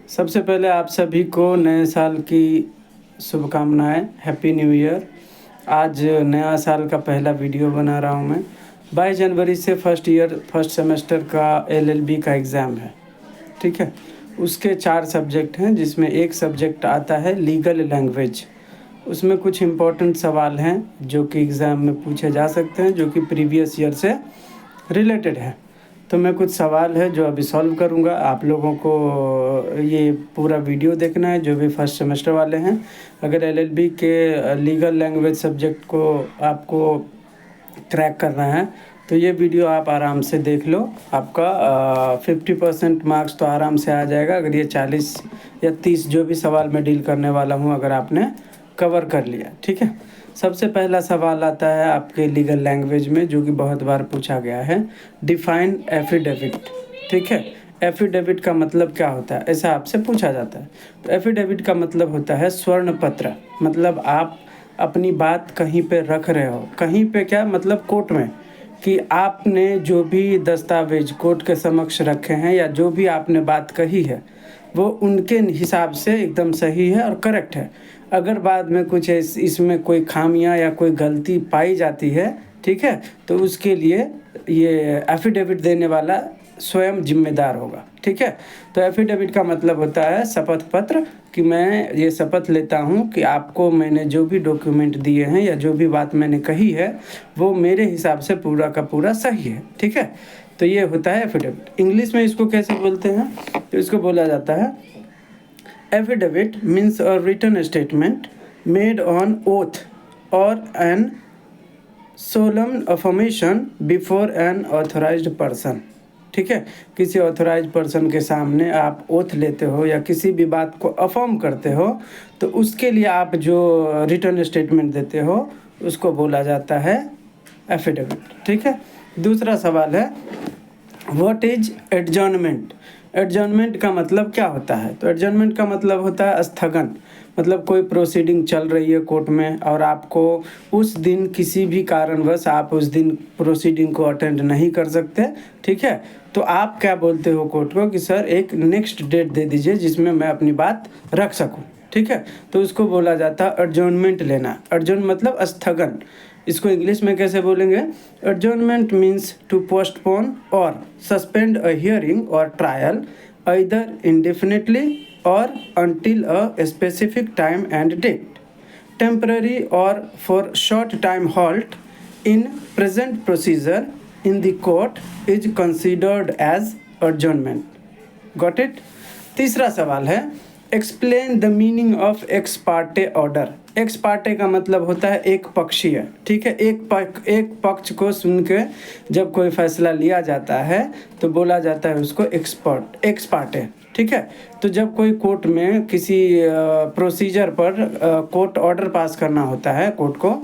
सबसे पहले आप सभी को नए साल की शुभकामनाएँ, हैप्पी न्यू ईयर। आज नया साल का पहला वीडियो बना रहा हूँ मैं। 22 जनवरी से फर्स्ट सेमेस्टर का एलएलबी का एग्ज़ाम है, ठीक है? उसके 4 सब्जेक्ट हैं जिसमें एक सब्जेक्ट आता है लीगल लैंग्वेज। उसमें कुछ इम्पोर्टेंट सवाल हैं जो कि एग्ज़ाम में पूछे जा सकते हैं, जो कि प्रीवियस ईयर से रिलेटेड है। तो मैं कुछ सवाल है जो अभी सॉल्व करूँगा। आप लोगों को ये पूरा वीडियो देखना है जो भी फर्स्ट सेमेस्टर वाले हैं। अगर एलएलबी के लीगल लैंग्वेज सब्जेक्ट को आपको क्रैक करना है तो ये वीडियो आप आराम से देख लो। आपका 50% मार्क्स तो आराम से आ जाएगा अगर ये 40 या 30 जो भी सवाल मैं डील करने वाला हूँ अगर आपने कवर कर लिया, ठीक है? सबसे पहला सवाल आता है आपके लीगल लैंग्वेज में जो कि बहुत बार पूछा गया है, डिफाइन एफिडेविट, ठीक है? एफिडेविट का मतलब क्या होता है, ऐसा आपसे पूछा जाता है। तो एफिडेविट का मतलब होता है स्वर्ण पत्र। मतलब आप अपनी बात कहीं पे रख रहे हो, कहीं पे क्या मतलब कोर्ट में, कि आपने जो भी दस्तावेज कोर्ट के समक्ष रखे हैं या जो भी आपने बात कही है वो उनके हिसाब से एकदम सही है और करेक्ट है। अगर बाद में कुछ इसमें कोई खामियां या कोई गलती पाई जाती है, ठीक है, तो उसके लिए ये एफिडेविट देने वाला स्वयं जिम्मेदार होगा, ठीक है? तो एफिडेविट का मतलब होता है शपथ पत्र, कि मैं ये शपथ लेता हूँ कि आपको मैंने जो भी डॉक्यूमेंट दिए हैं या जो भी बात मैंने कही है वो मेरे हिसाब से पूरा का पूरा सही है, ठीक है? तो ये होता है एफिडेविट। इंग्लिश में इसको कैसे बोलते हैं? तो इसको बोला जाता है affidavit means a written statement made on oath और an solemn affirmation before an authorised person, ठीक है? किसी ऑथराइज्ड पर्सन के सामने आप ओथ लेते हो या किसी भी बात को अफर्म करते हो तो उसके लिए आप जो रिटन स्टेटमेंट देते हो उसको बोला जाता है एफिडेविट, ठीक है? दूसरा सवाल है व्हाट इज एडजर्नमेंट? एडजर्नमेंट का मतलब क्या होता है? तो एडजर्नमेंट का मतलब होता है स्थगन। मतलब कोई प्रोसीडिंग चल रही है कोर्ट में और आपको उस दिन किसी भी कारणवश आप उस दिन प्रोसीडिंग को अटेंड नहीं कर सकते, ठीक है? तो आप क्या बोलते हो कोर्ट को कि सर एक नेक्स्ट डेट दे दीजिए जिसमें मैं अपनी बात रख सकूं, ठीक है? तो उसको बोला जाता है एडजर्नमेंट लेना। एडजर्न मतलब स्थगन। इसको इंग्लिश में कैसे बोलेंगे? एडजर्नमेंट मीन्स टू पोस्टपोन और सस्पेंड अ हियरिंग और trial either indefinitely or until a specific time and date. Temporary or for short time halt in present procedure in the court is considered as adjournment. Got it? तीसरा सवाल है explain the meaning of x Partey order. X Partey का मतलब होता है एक पक्षीय, ठीक है? एक पक्ष को सुन के जब कोई फैसला लिया जाता है तो बोला जाता है उसको एक्स पार्टे, ठीक है? तो जब कोई कोर्ट में किसी प्रोसीजर पर कोर्ट ऑर्डर पास करना होता है कोर्ट को,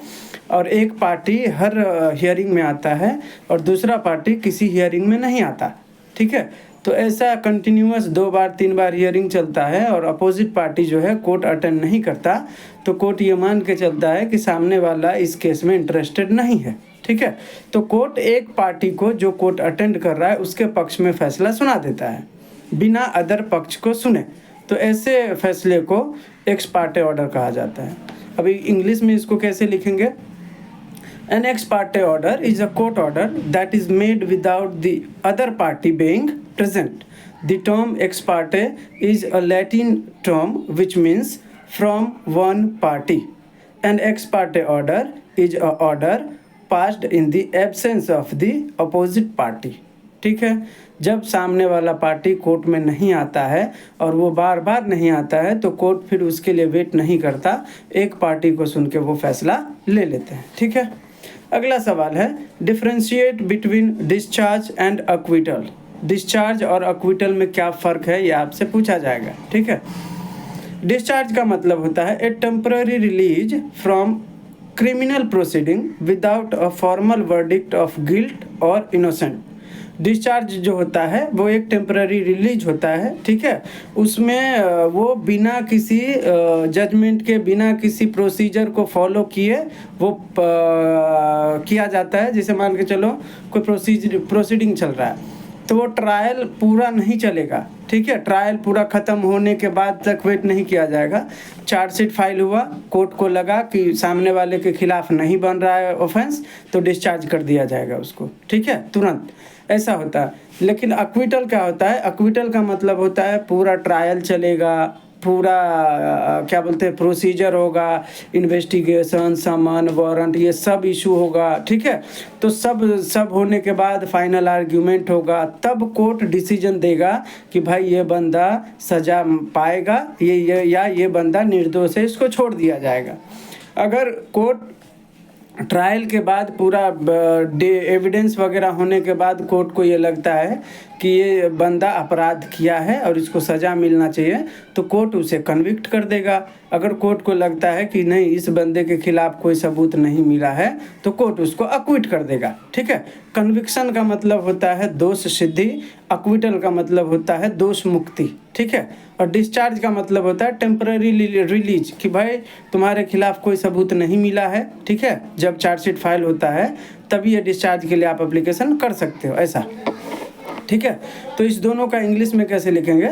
और एक पार्टी हर हियरिंग में आता है और दूसरा पार्टी किसी हियरिंग में नहीं आता, ठीक है? तो ऐसा कंटिन्यूअस 2 बार 3 बार हियरिंग चलता है और अपोजिट पार्टी जो है कोर्ट अटेंड नहीं करता, तो कोर्ट ये मान के चलता है कि सामने वाला इस केस में इंटरेस्टेड नहीं है, ठीक है? तो कोर्ट एक पार्टी को जो कोर्ट अटेंड कर रहा है उसके पक्ष में फैसला सुना देता है बिना अदर पक्ष को सुने। तो ऐसे फैसले को एक्स पार्टे ऑर्डर कहा जाता है। अभी इंग्लिश में इसको कैसे लिखेंगे? An ex parte order is a court order that is made without the other party being present. The term ex parte is a Latin term which means from one party. An ex parte order is a order passed in the absence of the opposite party. ठीक है? जब सामने वाला party court में नहीं आता है और वो बार बार नहीं आता है तो कोर्ट फिर उसके लिए वेट नहीं करता, एक पार्टी को सुन के वो फैसला ले लेते हैं, ठीक है? अगला सवाल है differentiate between discharge and acquittal. Discharge और अक्विटल में क्या फ़र्क है ये आपसे पूछा जाएगा, ठीक है? डिस्चार्ज का मतलब होता है ए temporary release from criminal proceeding without a formal verdict of guilt और इनोसेंट। डिस्चार्ज जो होता है वो एक टेम्पररी रिलीज होता है, ठीक है? उसमें वो बिना किसी जजमेंट के, बिना किसी प्रोसीजर को फॉलो किए वो किया जाता है। जैसे मान के चलो कोई प्रोसीडिंग चल रहा है तो वो ट्रायल पूरा नहीं चलेगा, ठीक है। ट्रायल पूरा ख़त्म होने के बाद तक वेट नहीं किया जाएगा। चार्जशीट फाइल हुआ, कोर्ट को लगा कि सामने वाले के खिलाफ नहीं बन रहा है ऑफेंस, तो डिस्चार्ज कर दिया जाएगा उसको, ठीक है, तुरंत। ऐसा होता है। लेकिन अक्विटल क्या होता है? अक्विटल का मतलब होता है पूरा ट्रायल चलेगा, पूरा क्या बोलते हैं प्रोसीजर होगा, इन्वेस्टिगेशन, समन, वारंट, ये सब इशू होगा, ठीक है। तो सब होने के बाद फाइनल आर्ग्यूमेंट होगा, तब कोर्ट डिसीजन देगा कि भाई ये बंदा सज़ा पाएगा, ये बंदा निर्दोष है, इसको छोड़ दिया जाएगा। अगर कोर्ट ट्रायल के बाद पूरा एविडेंस वगैरह होने के बाद कोर्ट को ये लगता है कि ये बंदा अपराध किया है और इसको सज़ा मिलना चाहिए, तो कोर्ट उसे कन्विक्ट कर देगा। अगर कोर्ट को लगता है कि नहीं, इस बंदे के खिलाफ कोई सबूत नहीं मिला है, तो कोर्ट उसको अक्विट कर देगा, ठीक है। कन्विक्शन का मतलब होता है दोष सिद्धि, अक्विटल का मतलब होता है दोष मुक्ति, ठीक है। और डिस्चार्ज का मतलब होता है टेम्पररी रिलीज, कि भाई तुम्हारे खिलाफ कोई सबूत नहीं मिला है, ठीक है। जब चार्जशीट फाइल होता है तभी ये डिस्चार्ज के लिए आप एप्लीकेशन कर सकते हो, ऐसा, ठीक है। तो इस दोनों का इंग्लिश में कैसे लिखेंगे?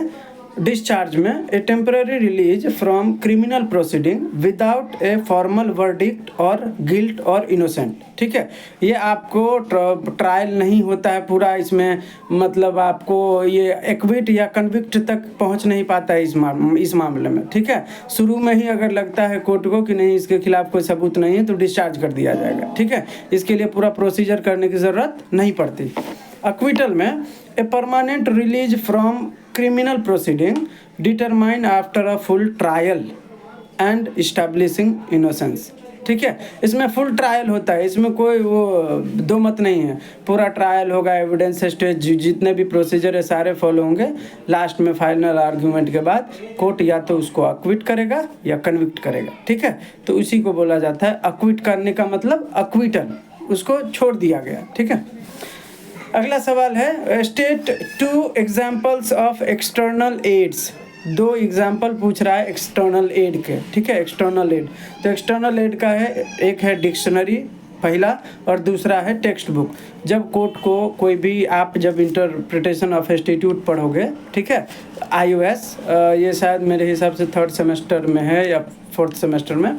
डिस्चार्ज में ए temporary release from criminal proceeding without a formal verdict और गिल्ट और इनोसेंट, ठीक है। ये आपको ट्रायल नहीं होता है पूरा, इसमें मतलब आपको ये एक्विट या कन्विक्ट तक पहुंच नहीं पाता है इस मामले में, ठीक है। शुरू में ही अगर लगता है कोर्ट को कि नहीं, इसके खिलाफ कोई सबूत नहीं है, तो डिस्चार्ज कर दिया जाएगा, ठीक है। इसके लिए पूरा प्रोसीजर करने की ज़रूरत नहीं पड़ती। अक्विटल में a permanent release from criminal proceeding determine after a full trial and establishing innocence, ठीक है। इसमें फुल ट्रायल होता है, इसमें कोई वो दो मत नहीं है। पूरा ट्रायल होगा, एविडेंस स्टेज जितने भी प्रोसीजर है सारे फॉलो होंगे। लास्ट में फाइनल आर्ग्यूमेंट के बाद कोर्ट या तो उसको अक्विट करेगा या कन्विक्ट करेगा, ठीक है। तो उसी को बोला जाता है अक्विट करने का मतलब अक्विटल, उसको छोड़ दिया गया, ठीक है। अगला सवाल है state 2 examples of external aids. 2 example पूछ रहा है एक्सटर्नल एड के, ठीक है। एक्सटर्नल एड, तो एक्सटर्नल एड का है, एक है डिक्शनरी पहला, और दूसरा है टेक्स्ट बुक। जब कोर्ट को कोई भी, आप जब इंटरप्रिटेशन ऑफ इंस्टीट्यूट पढ़ोगे, ठीक है, IOS, ये शायद मेरे हिसाब से 3rd सेमेस्टर में है या 4th सेमेस्टर में,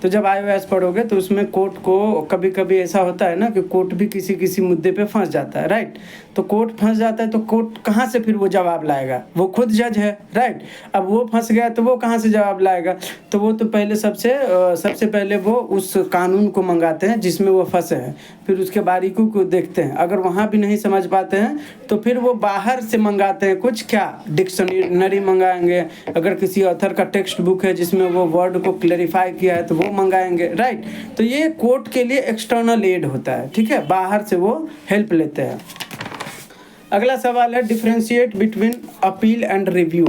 तो जब IOS पढ़ोगे तो उसमें कोर्ट को कभी कभी ऐसा होता है ना कि कोर्ट भी किसी मुद्दे पे फंस जाता है, राइट। तो कोर्ट फंस जाता है तो कोर्ट कहाँ से फिर वो जवाब लाएगा? वो खुद जज है, राइट। अब वो फंस गया तो वो कहाँ से जवाब लाएगा? तो वो तो पहले सबसे पहले वो उस कानून को मंगाते हैं जिसमें वो फंसे हैं, फिर उसके बारीकियों को देखते हैं। अगर वहाँ भी नहीं समझ पाते हैं तो फिर वो बाहर से मंगाते हैं कुछ, क्या डिक्शनरी मंगाएंगे, अगर किसी ऑथर का टेक्स्ट बुक है जिसमें वो वर्ड को क्लैरिफाई किया है तो वो मंगाएंगे, राइट। तो ये कोर्ट के लिए एक्सटर्नल एड होता है, ठीक है, बाहर से वो हेल्प लेते हैं। अगला सवाल है differentiate between appeal and review.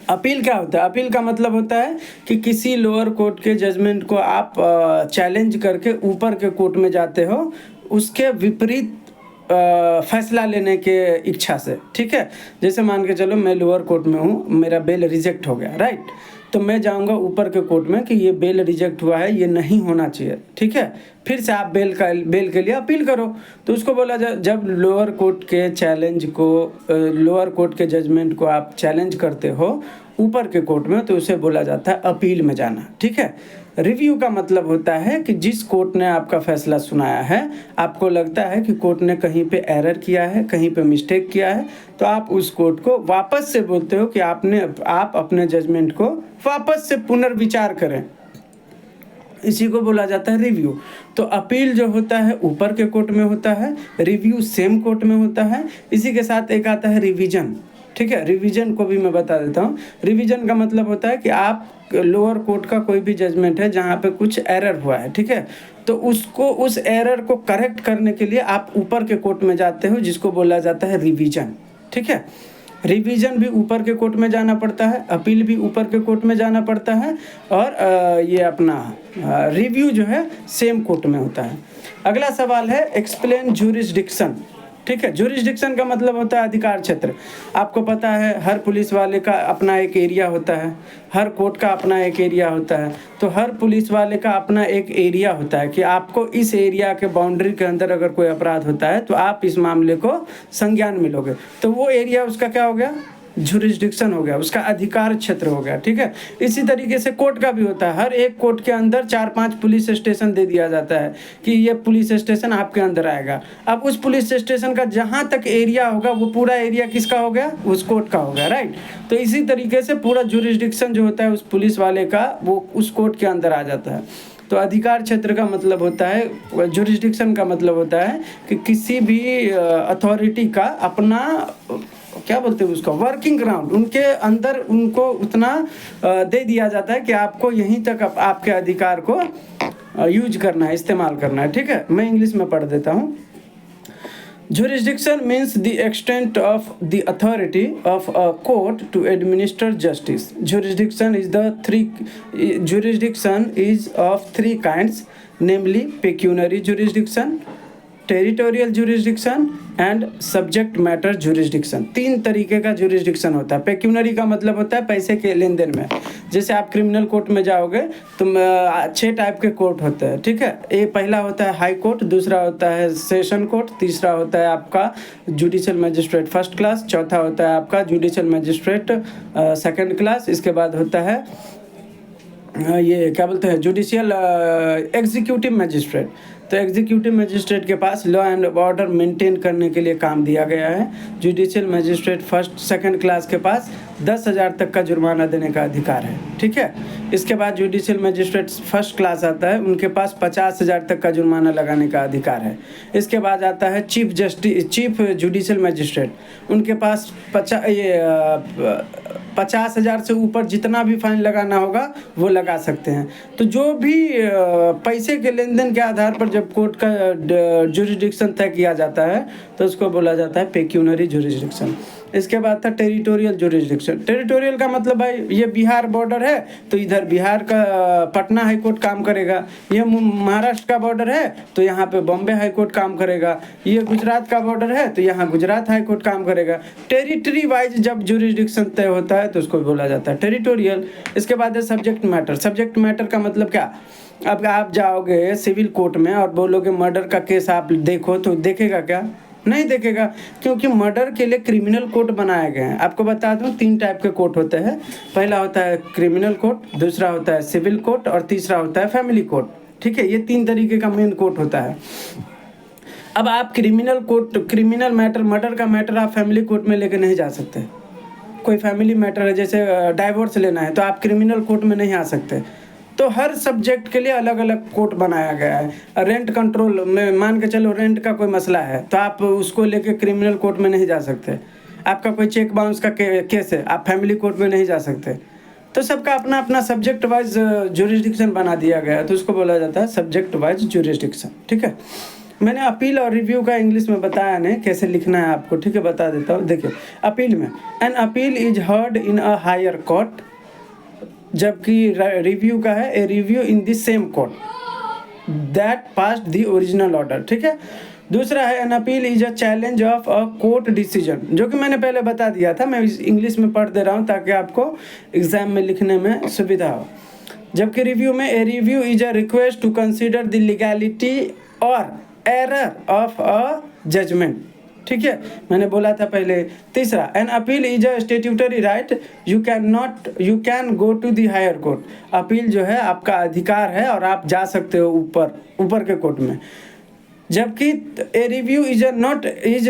Appeal क्या होता है? अपील का मतलब होता है कि किसी लोअर कोर्ट के जजमेंट को आप चैलेंज करके ऊपर के कोर्ट में जाते हो, उसके विपरीत फैसला लेने के इच्छा से, ठीक है। जैसे मान के चलो मैं लोअर कोर्ट में हूँ, मेरा बेल रिजेक्ट हो गया, राइट। तो मैं जाऊंगा ऊपर के कोर्ट में कि ये बेल रिजेक्ट हुआ है, ये नहीं होना चाहिए, ठीक है। फिर से आप बेल के लिए अपील करो, तो उसको बोला जब लोअर कोर्ट के चैलेंज को, लोअर कोर्ट के जजमेंट को आप चैलेंज करते हो ऊपर के कोर्ट में, तो उसे बोला जाता है अपील में जाना, ठीक है। रिव्यू का मतलब होता है कि जिस कोर्ट ने आपका फैसला सुनाया है, आपको लगता है कि कोर्ट ने कहीं पे एरर किया है, कहीं पे मिस्टेक किया है, तो आप उस कोर्ट को वापस से बोलते हो कि आप अपने जजमेंट को वापस से पुनर्विचार करें। इसी को बोला जाता है रिव्यू। तो अपील जो होता है ऊपर के कोर्ट में होता है, रिव्यू सेम कोर्ट में होता है। इसी के साथ एक आता है रिवीजन, ठीक है। रिवीजन को भी मैं बता देता हूँ। रिवीजन का मतलब होता है कि आप लोअर कोर्ट का कोई भी जजमेंट है जहाँ पे कुछ एरर हुआ है, ठीक है, तो उस एरर को करेक्ट करने के लिए आप ऊपर के कोर्ट में जाते हो, जिसको बोला जाता है रिवीजन, ठीक है। रिवीजन भी ऊपर के कोर्ट में जाना पड़ता है, अपील भी ऊपर के कोर्ट में जाना पड़ता है, और ये अपना रिव्यू जो है सेम कोर्ट में होता है। अगला सवाल है एक्सप्लेन ज्यूरिसडिक्शन। ठीक है। जुरिस्डिक्शन का मतलब होता है अधिकार क्षेत्र। आपको पता है हर पुलिस वाले का अपना एक एरिया होता है, हर कोर्ट का अपना एक एरिया होता है। तो हर पुलिस वाले का अपना एक एरिया होता है कि आपको इस एरिया के बाउंड्री के अंदर अगर कोई अपराध होता है तो आप इस मामले को संज्ञान में लोगे। तो वो एरिया उसका क्या हो गया, जुरिस्डिक्शन हो गया, उसका अधिकार क्षेत्र हो गया। ठीक है। इसी तरीके से कोर्ट का भी होता है। हर एक कोर्ट के अंदर 4-5 पुलिस स्टेशन दे दिया जाता है कि ये पुलिस स्टेशन आपके अंदर आएगा। अब उस पुलिस स्टेशन का जहाँ तक एरिया होगा वो पूरा एरिया किसका हो गया, उस कोर्ट का हो गया, राइट। तो इसी तरीके से पूरा जुरिस्डिक्शन जो होता है उस पुलिस वाले का वो उस कोर्ट के अंदर आ जाता है। तो अधिकार क्षेत्र का मतलब होता है, जुरिस्डिक्शन का मतलब होता है कि किसी भी अथॉरिटी का अपना क्या बोलते हैं उसका वर्किंग ग्राउंड, उनके अंदर उनको उतना दे दिया जाता है कि आपको यहीं तक आपके अधिकार को यूज करना है, इस्तेमाल करना है। ठीक है। मैं इंग्लिश में पढ़ देता हूँ। Jurisdiction means the extent of the authority of a court to administer justice. Jurisdiction is of three kinds, namely pecuniary jurisdiction, territorial jurisdiction and subject matter jurisdiction. 3 तरीके का जुरिस्डिक्शन होता है। पेक्यूनरी का मतलब होता है पैसे के लेन देन में। जैसे आप क्रिमिनल कोर्ट में जाओगे तो 6 टाइप के कोर्ट होते हैं। ठीक है। ये पहला होता है हाई कोर्ट, दूसरा होता है सेशन कोर्ट, तीसरा होता है आपका जुडिशियल मजिस्ट्रेट फर्स्ट क्लास, चौथा होता है आपका जुडिशियल मजिस्ट्रेट सेकंड क्लास। इसके बाद होता है ये क्या बोलते हैं जुडिशियल एग्जीक्यूटिव मजिस्ट्रेट। तो एग्जीक्यूटिव मजिस्ट्रेट के पास लॉ एंड ऑर्डर मेंटेन करने के लिए काम दिया गया है। Judicial magistrate first second class के पास 10,000 तक का जुर्माना देने का अधिकार है। ठीक है। इसके बाद जुडिशियल मजिस्ट्रेट फर्स्ट क्लास आता है, उनके पास 50,000 तक का जुर्माना लगाने का अधिकार है। इसके बाद आता है चीफ जुडिशियल मजिस्ट्रेट, उनके पास 50,000 से ऊपर जितना भी फाइन लगाना होगा वो लगा सकते हैं। तो जो भी पैसे के लेन देन के आधार पर जब कोर्ट का जुरिस्डिक्शन तय किया जाता है तो उसको बोला जाता है पेक्यूनरी जुरिस्डिक्शन। इसके बाद था टेरिटोरियल जुरिस्डिक्शन। टेरिटोरियल का मतलब भाई ये बिहार बॉर्डर है तो इधर बिहार का पटना हाई कोर्ट काम करेगा, ये महाराष्ट्र का बॉर्डर है तो यहाँ पे बॉम्बे हाई कोर्ट काम करेगा, ये गुजरात का बॉर्डर है तो यहाँ गुजरात हाई कोर्ट काम करेगा। टेरिटरी वाइज जब जुरिस्डिक्शन तय होता है तो उसको बोला जाता है टेरिटोरियल। इसके बाद है सब्जेक्ट मैटर। सब्जेक्ट मैटर का मतलब क्या, अब आप जाओगे सिविल कोर्ट में और बोलोगे मर्डर का केस आप देखो तो देखेगा क्या, नहीं देखेगा, क्योंकि मर्डर के लिए क्रिमिनल कोर्ट बनाए गए हैं। आपको बता दूं 3 टाइप के कोर्ट होते हैं। पहला होता है क्रिमिनल कोर्ट, दूसरा होता है सिविल कोर्ट और तीसरा होता है फैमिली कोर्ट। ठीक है। ये 3 तरीके का मेन कोर्ट होता है। अब आप criminal court, criminal matter, murder का मैटर आप फैमिली कोर्ट में लेके नहीं जा सकते। कोई फैमिली मैटर है जैसे डाइवोर्स लेना है तो आप क्रिमिनल कोर्ट में नहीं आ सकते। तो हर सब्जेक्ट के लिए अलग अलग कोर्ट बनाया गया है। रेंट कंट्रोल में मान के चलो रेंट का कोई मसला है तो आप उसको लेके क्रिमिनल कोर्ट में नहीं जा सकते। आपका कोई चेक बाउंस का केस है, आप फैमिली कोर्ट में नहीं जा सकते। तो सबका अपना अपना सब्जेक्ट वाइज जुरिस्डिक्शन बना दिया गया है तो उसको बोला जाता है सब्जेक्ट वाइज जुरिस्डिक्शन। ठीक है। मैंने अपील और रिव्यू का इंग्लिश में बताया नहीं कैसे लिखना है आपको। ठीक है, बता देता हूँ। देखिए अपील में an appeal is heard in a higher court, जबकि रिव्यू का है a review in the same court that passed the original order. ठीक है। दूसरा है an appeal is a challenge of a court decision, जो कि मैंने पहले बता दिया था। मैं इंग्लिश में पढ़ दे रहा हूँ ताकि आपको एग्जाम में लिखने में सुविधा हो। जबकि रिव्यू में a review is a request to consider the legality और एरर ऑफ अ जजमेंट। ठीक है, मैंने बोला था पहले। तीसरा an appeal is a statutory right, you can go to the higher court. Appeal जो है आपका अधिकार है और आप जा सकते हो ऊपर के कोर्ट में। जबकि ए review is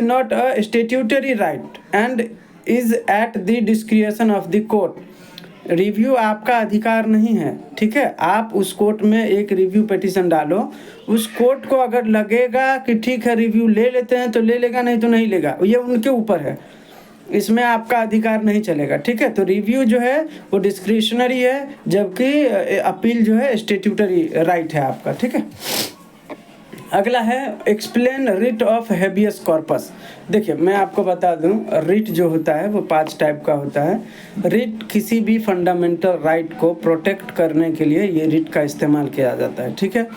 not a statutory right and is at the डिस्क्रिएशन of the court. Review आपका अधिकार नहीं है। ठीक है। आप उस कोर्ट में एक रिव्यू पिटीशन डालो, उस कोर्ट को अगर लगेगा कि ठीक है रिव्यू ले लेते हैं तो ले लेगा, नहीं तो नहीं लेगा, ये उनके ऊपर है। इसमें आपका अधिकार नहीं चलेगा। ठीक है। तो रिव्यू जो है वो डिस्क्रिशनरी है, जबकि अपील जो है स्टेट्यूटरी राइट है आपका। ठीक है। अगला है explain writ of habeas corpus. देखिए मैं आपको बता दूं, रिट जो होता है वो 5 टाइप का होता है। रिट किसी भी फंडामेंटल राइट को प्रोटेक्ट करने के लिए ये रिट का इस्तेमाल किया जाता है। ठीक है।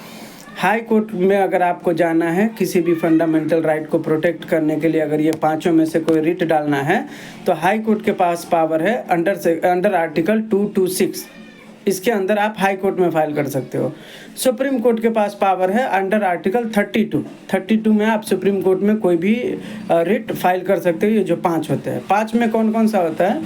हाई कोर्ट में अगर आपको जाना है किसी भी फंडामेंटल राइट को प्रोटेक्ट करने के लिए, अगर ये पांचों में से कोई रिट डालना है तो हाई कोर्ट के पास पावर है अंडर आर्टिकल 226, इसके अंदर आप हाई कोर्ट में फाइल कर सकते हो। सुप्रीम कोर्ट के पास पावर है अंडर आर्टिकल 32 में आप सुप्रीम कोर्ट में कोई भी रिट फाइल कर सकते हो। ये जो 5 होते हैं, 5 में कौन कौन सा होता है?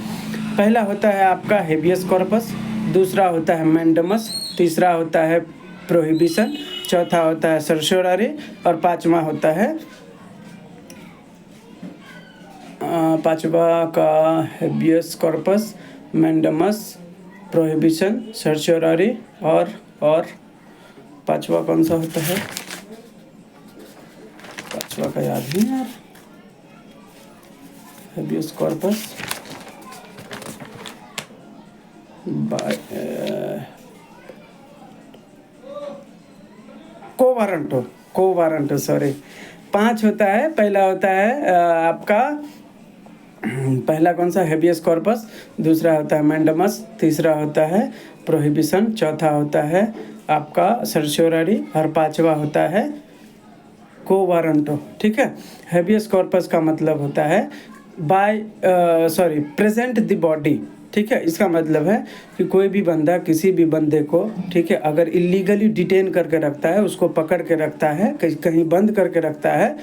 पहला होता है आपका हेबियस कॉर्पस, दूसरा होता है मैंडमस, तीसरा होता है प्रोहिबिशन, चौथा होता है सर्सोरारी और पांचवा होता है पांचवा का हेबियस कॉर्पस, मैंडमस, प्रोहिबिशन, सर्सोरारी और पांचवा कौन सा होता है? पांचवा का याद नहीं यार। हेबियस कॉर्पस कोवारंटो सॉरी 5 होता है। पहला होता है आपका पहला कौन सा? हेबियस कॉर्पस, दूसरा होता है मैंडमस, तीसरा होता है प्रोहिबिशन, चौथा होता है आपका सर्सोरारी और पांचवा होता है कोवारंटो। ठीक है। हेबियस कॉर्पस का मतलब होता है प्रेजेंट द बॉडी। ठीक है, इसका मतलब है कि कोई भी बंदा किसी भी बंदे को, ठीक है, अगर इलीगली डिटेन करके रखता है, उसको पकड़ के रखता है, कहीं बंद करके रखता है,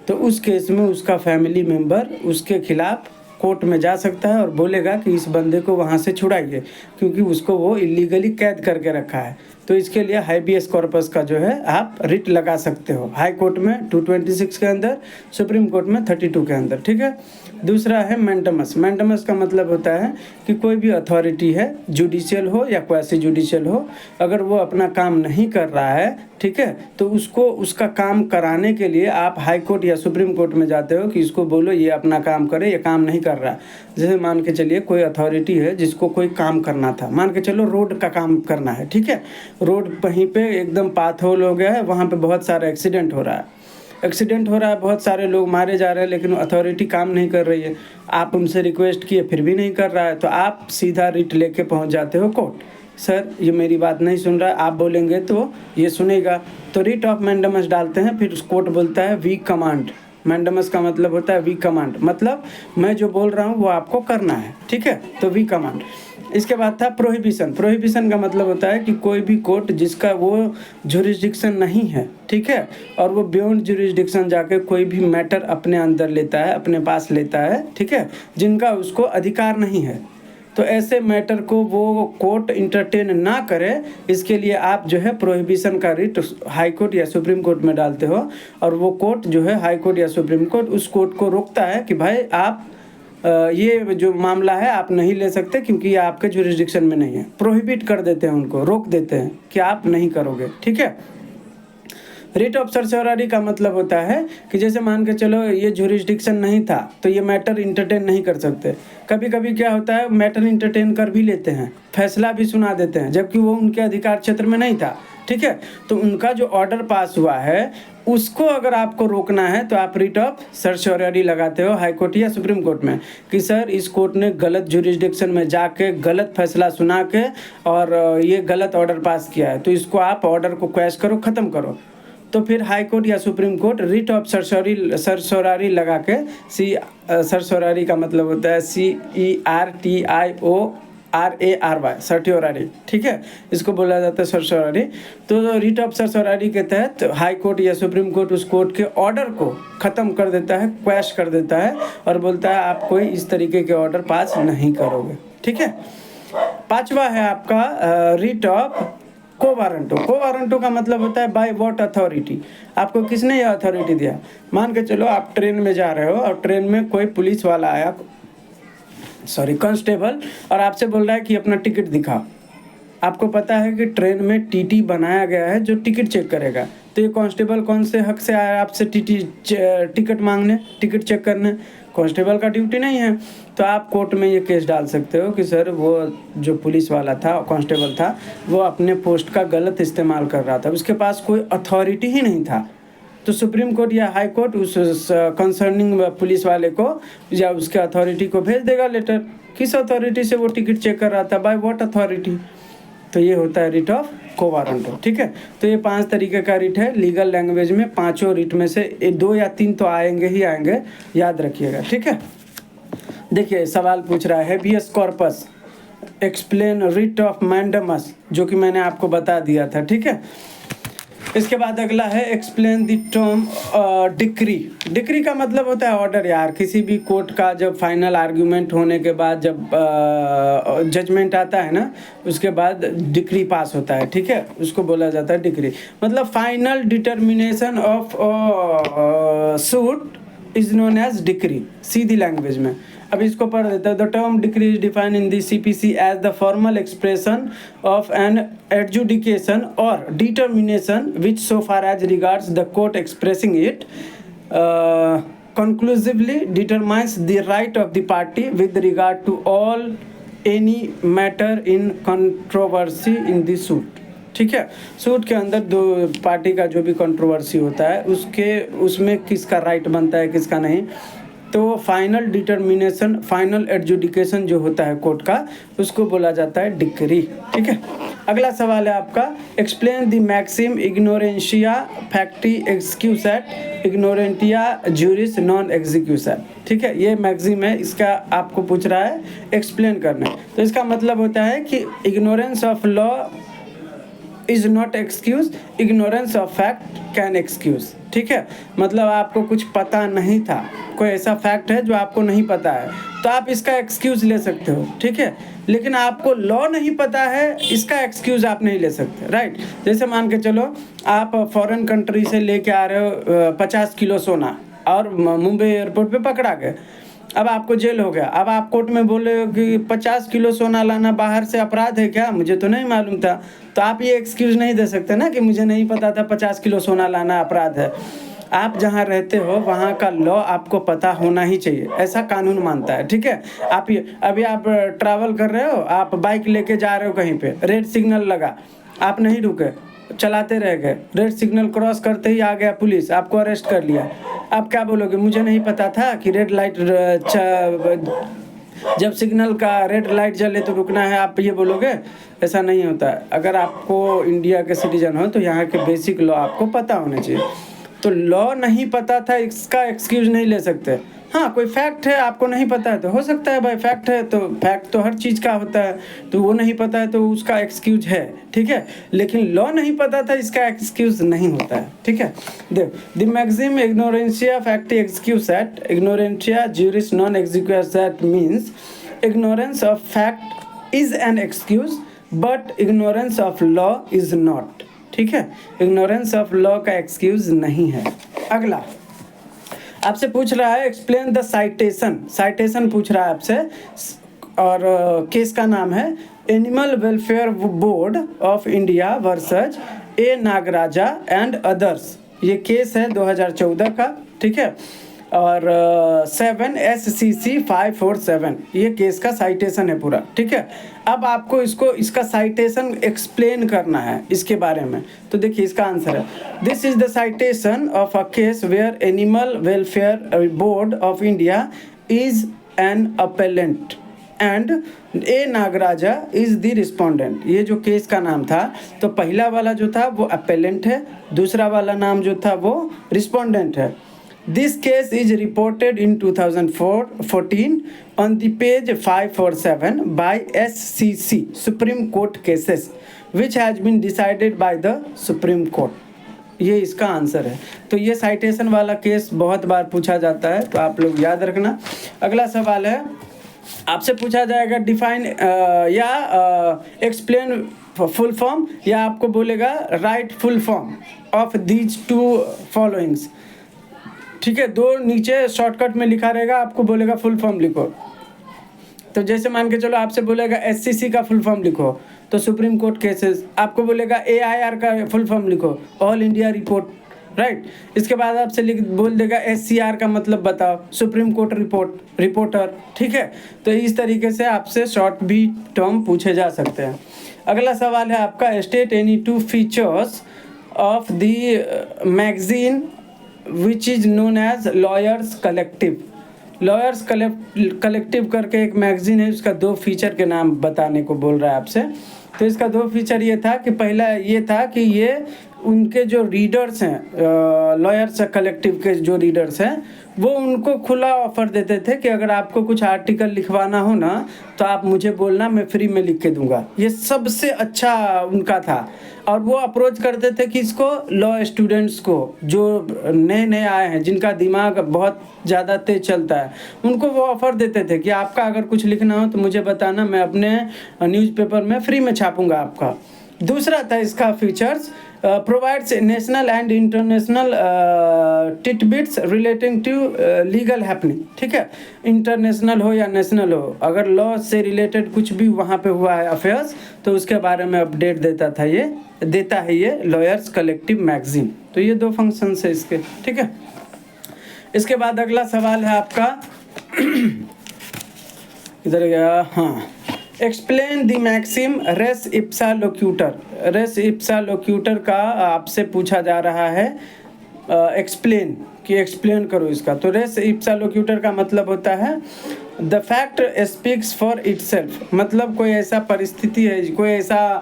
तो उस केस में उसका फैमिली मेम्बर उसके खिलाफ कोर्ट में जा सकता है और बोलेगा कि इस बंदे को वहाँ से छुड़ाइए, क्योंकि उसको वो इलीगली कैद करके रखा है। तो इसके लिए हेबियस कॉर्पस का जो है आप रिट लगा सकते हो हाई कोर्ट में 226 के अंदर, सुप्रीम कोर्ट में 32 के अंदर। ठीक है। दूसरा है मैंडमस। मैंडमस का मतलब होता है कि कोई भी अथॉरिटी है, जुडिशियल हो या क्वासी जुडिशियल हो, अगर वो अपना काम नहीं कर रहा है, ठीक है, तो उसको उसका काम कराने के लिए आप हाई कोर्ट या सुप्रीम कोर्ट में जाते हो कि इसको बोलो ये अपना काम करे, ये काम नहीं कर रहा। जैसे मान के चलिए कोई अथॉरिटी है जिसको कोई काम करना था, मान के चलो रोड का काम करना है, ठीक है, रोड कहीं पे एकदम पाथ होल हो गया है, वहाँ पे बहुत सारा एक्सीडेंट हो रहा है, बहुत सारे लोग मारे जा रहे हैं, लेकिन अथॉरिटी काम नहीं कर रही है। आप उनसे रिक्वेस्ट किए फिर भी नहीं कर रहा है, तो आप सीधा रिट लेके पहुंच जाते हो कोर्ट। सर ये मेरी बात नहीं सुन रहा है, आप बोलेंगे तो ये सुनेगा, तो रिट ऑफ मैंडमस डालते हैं, फिर कोर्ट बोलता है वी कमांड। मैंडमस का मतलब होता है वी कमांड, मतलब मैं जो बोल रहा हूँ वो आपको करना है। ठीक है, तो वी कमांड। इसके बाद था प्रोहिबिशन। प्रोहिबिशन का मतलब होता है कि कोई भी कोर्ट जिसका वो जुरिस्डिक्शन नहीं है, ठीक है, और वो बियॉन्ड जुरिस्डिक्शन जाके कोई भी मैटर अपने अंदर लेता है, अपने पास लेता है, ठीक है, जिनका उसको अधिकार नहीं है, तो ऐसे मैटर को वो कोर्ट इंटरटेन ना करे, इसके लिए आप जो है प्रोहिबिशन का रिट हाई कोर्ट या सुप्रीम कोर्ट में डालते हो, और वो कोर्ट जो है हाई कोर्ट या सुप्रीम कोर्ट उस कोर्ट को रोकता है कि भाई आप ये जो मामला है आप नहीं ले सकते, क्योंकि ये आपके जुरिस्डिक्शन में नहीं है। प्रोहिबिट कर देते हैं, उनको रोक देते हैं कि आप नहीं करोगे। ठीक है। रिट ऑफ सर्सोरारी का मतलब होता है कि जैसे मान के चलो ये जुरिस्डिक्शन नहीं था तो ये मैटर इंटरटेन नहीं कर सकते। कभी कभी क्या होता है मैटर इंटरटेन कर भी लेते हैं, फैसला भी सुना देते हैं, जबकि वो उनके अधिकार क्षेत्र में नहीं था। ठीक है, तो उनका जो ऑर्डर पास हुआ है उसको अगर आपको रोकना है तो आप रिट ऑफ सर्सोरारी लगाते हो हाई कोर्ट या सुप्रीम कोर्ट में कि सर इस कोर्ट ने गलत जुरिस्डिक्शन में जाके गलत फैसला सुना के और ये गलत ऑर्डर पास किया है, तो इसको आप ऑर्डर को क्वैश करो, ख़त्म करो। तो फिर हाई कोर्ट या सुप्रीम कोर्ट रिट ऑफ सर्सोरारी लगा के सर्सोरारी का मतलब होता है CERTIORARY सर्टियोरारी। ठीक है, इसको बोला जाता है सर्सोरारी। तो रिट ऑफ सर्सोरारी के तहत हाई कोर्ट या सुप्रीम कोर्ट उस कोर्ट के ऑर्डर को ख़त्म कर देता है, क्वैश कर देता है और बोलता है आप कोई इस तरीके के ऑर्डर पास नहीं करोगे। ठीक है। पांचवा है आपका रिट ऑफ कोवारंटो। कोवारंटो का मतलब होता है बाय व्हाट अथॉरिटी, आपको किसने यह अथॉरिटी दिया। मान के चलो आप ट्रेन में जा रहे हो और ट्रेन में कोई पुलिस वाला आया, कांस्टेबल, और आपसे बोल रहा है कि अपना टिकट दिखाओ। आपको पता है कि ट्रेन में टीटी बनाया गया है जो टिकट चेक करेगा, तो ये कांस्टेबल कौन से हक से आया आपसे टिकट मांगने, टिकट चेक करने? कांस्टेबल का ड्यूटी नहीं है। तो आप कोर्ट में ये केस डाल सकते हो कि सर वो जो पुलिस वाला था, कांस्टेबल था, वो अपने पोस्ट का गलत इस्तेमाल कर रहा था, उसके पास कोई अथॉरिटी ही नहीं था। तो सुप्रीम कोर्ट या हाई कोर्ट उस कंसर्निंग पुलिस वाले को या उसके अथॉरिटी को भेज देगा लेटर, किस अथॉरिटी से वो टिकट चेक कर रहा था, बाय व्हाट अथॉरिटी। तो ये होता है रिट ऑफ को वारंटो। ठीक है, तो ये 5 तरीके का रिट है लीगल लैंग्वेज में। 5 रिट में से 2 या 3 तो आएंगे ही आएंगे, याद रखिएगा। ठीक है, देखिए सवाल पूछ रहा है habeas corpus explain writ of mandamus, जो कि मैंने आपको बता दिया था। ठीक है, इसके बाद अगला है explain the term decree. Decree का मतलब होता है ऑर्डर यार। किसी भी कोर्ट का जब फाइनल आर्ग्यूमेंट होने के बाद जब जजमेंट आता है ना, उसके बाद डिक्री पास होता है। ठीक है, उसको बोला जाता है डिक्री। मतलब final determination of suit is known as decree, सीधी लैंग्वेज में। अब इसको पढ़ देते हैं। The term decree is defined in the CPC as the formal expression of an adjudication और determination which so far as regards the court expressing it conclusively determines the right of the party with regard to all any matter in controversy in the suit। ठीक है, suit के अंदर दो party का जो भी controversy होता है उसमें किसका राइट बनता है किसका नहीं, तो फाइनल डिटर्मिनेशन फाइनल एडजुडिकेशन जो होता है कोर्ट का, उसको बोला जाता है डिक्री। ठीक है, अगला सवाल है आपका explain the maxim ignorantia facti excusat ignorantia juris non excusat. ठीक है, ये मैक्सिम है, इसका आपको पूछ रहा है एक्सप्लेन करना। तो इसका मतलब होता है कि ignorance of law is not excuse, ignorance of fact can excuse. ठीक है, मतलब आपको कुछ पता नहीं था, कोई ऐसा फैक्ट है जो आपको नहीं पता है, तो आप इसका एक्सक्यूज ले सकते हो। ठीक है, लेकिन आपको लॉ नहीं पता है, इसका एक्सक्यूज आप नहीं ले सकते। राइट, जैसे मान के चलो आप फॉरेन कंट्री से लेके आ रहे हो 50 किलो सोना और मुंबई एयरपोर्ट पे पकड़ा गए, अब आपको जेल हो गया। अब आप कोर्ट में बोले हो कि 50 किलो सोना लाना बाहर से अपराध है क्या, मुझे तो नहीं मालूम था। तो आप ये एक्सक्यूज़ नहीं दे सकते ना कि मुझे नहीं पता था 50 किलो सोना लाना अपराध है। आप जहाँ रहते हो वहाँ का लॉ आपको पता होना ही चाहिए, ऐसा कानून मानता है। ठीक है, आप अभी आप ट्रैवल कर रहे हो, आप बाइक लेके जा रहे हो कहीं पे, रेड सिग्नल लगा, आप नहीं रुके, चलाते रह गए, रेड सिग्नल क्रॉस करते ही आ गया पुलिस, आपको अरेस्ट कर लिया। आप क्या बोलोगे, मुझे नहीं पता था कि रेड लाइट जब सिग्नल का रेड लाइट जले तो रुकना है, आप ये बोलोगे? ऐसा नहीं होता है। अगर आपको इंडिया के सिटीजन हो तो यहाँ के बेसिक लॉ आपको पता होने चाहिए। तो लॉ नहीं पता था, इसका एक्सक्यूज नहीं ले सकते। हाँ, कोई फैक्ट है आपको नहीं पता है तो हो सकता है भाई, फैक्ट है तो फैक्ट तो हर चीज़ का होता है, तो वो नहीं पता है तो उसका एक्सक्यूज है। ठीक है, लेकिन लॉ नहीं पता था, इसका एक्सक्यूज नहीं होता है। ठीक है, देखो the maxim ignorantia facti excusat ignorantia juris non excusat means ignorance of fact is an excuse but ignorance of law is not. ठीक है, इग्नोरेंस ऑफ लॉ का एक्सक्यूज नहीं है। अगला आपसे पूछ रहा है एक्सप्लेन द साइटेशन। साइटेशन पूछ रहा है आपसे, और केस का नाम है animal welfare board of India versus A Nagaraja and others. ये केस है 2014 का। ठीक है, और 7 SCC 547 ये केस का साइटेशन है पूरा। ठीक है, अब आपको इसका साइटेशन एक्सप्लेन करना है इसके बारे में। तो देखिए इसका आंसर है, this is the citation of a case where animal welfare board of India is an appellant and A Nagaraja is the respondent. ये जो केस का नाम था, तो पहला वाला जो था वो अपेलेंट है, दूसरा वाला नाम जो था वो रिस्पोंडेंट है। This case is reported in 2014 on the page 547 by SCC Supreme Court cases which has been decided by the Supreme Court। ये इसका आंसर है। तो ये साइटेशन वाला केस बहुत बार पूछा जाता है, तो आप लोग याद रखना। अगला सवाल है, आपसे पूछा जाएगा डिफाइन या एक्सप्लेन फुल फॉर्म, या आपको बोलेगा right full form of these two followings. ठीक है, दो नीचे शॉर्टकट में लिखा रहेगा, आपको बोलेगा फुल फॉर्म लिखो। तो जैसे मान के चलो आपसे बोलेगा SCC का फुल फॉर्म लिखो, तो सुप्रीम कोर्ट केसेस। आपको बोलेगा AIR का फुल फॉर्म लिखो, ऑल इंडिया रिपोर्ट। राइट, इसके बाद आपसे बोल देगा SCR का मतलब बताओ, सुप्रीम कोर्ट रिपोर्टर। ठीक है, तो इस तरीके से आपसे शॉर्ट भी टर्म पूछे जा सकते हैं। अगला सवाल है आपका, state any 2 features of the magazine which is known as lawyers collective। Lawyers collective करके एक मैगजीन है, उसका 2 फीचर के नाम बताने को बोल रहा है आपसे। तो इसका 2 फीचर ये था कि पहला ये था कि ये उनके जो रीडर्स हैं, लॉयर्स कलेक्टिव के जो रीडर्स हैं, वो उनको खुला ऑफर देते थे कि अगर आपको कुछ आर्टिकल लिखवाना हो ना तो आप मुझे बोलना, मैं फ्री में लिख के दूंगा। ये सबसे अच्छा उनका था। और वो अप्रोच करते थे कि इसको लॉ स्टूडेंट्स को, जो नए नए आए हैं, जिनका दिमाग बहुत ज़्यादा तेज चलता है, उनको वो ऑफ़र देते थे कि आपका अगर कुछ लिखना हो तो मुझे बताना, मैं अपने न्यूज़पेपर में फ्री में छापूंगा आपका। दूसरा था इसका features, provides national and international titbits relating to legal happening. ठीक है, इंटरनेशनल हो या नेशनल हो, अगर लॉ से रिलेटेड कुछ भी वहाँ पे हुआ है अफेयर्स, तो उसके बारे में अपडेट देता है ये लॉयर्स कलेक्टिव मैगजीन। तो ये 2 फंक्शंस है इसके। ठीक है, इसके बाद अगला सवाल है आपका इधर गया, हाँ, explain the maxim res ipsa loquitur. Res ipsa loquitur का आपसे पूछा जा रहा है एक्सप्लेन, कि एक्सप्लेन करो इसका। तो रेस इप्सा लोक्यूटर का मतलब होता है the fact speaks for itself. मतलब कोई ऐसा परिस्थिति है, कोई ऐसा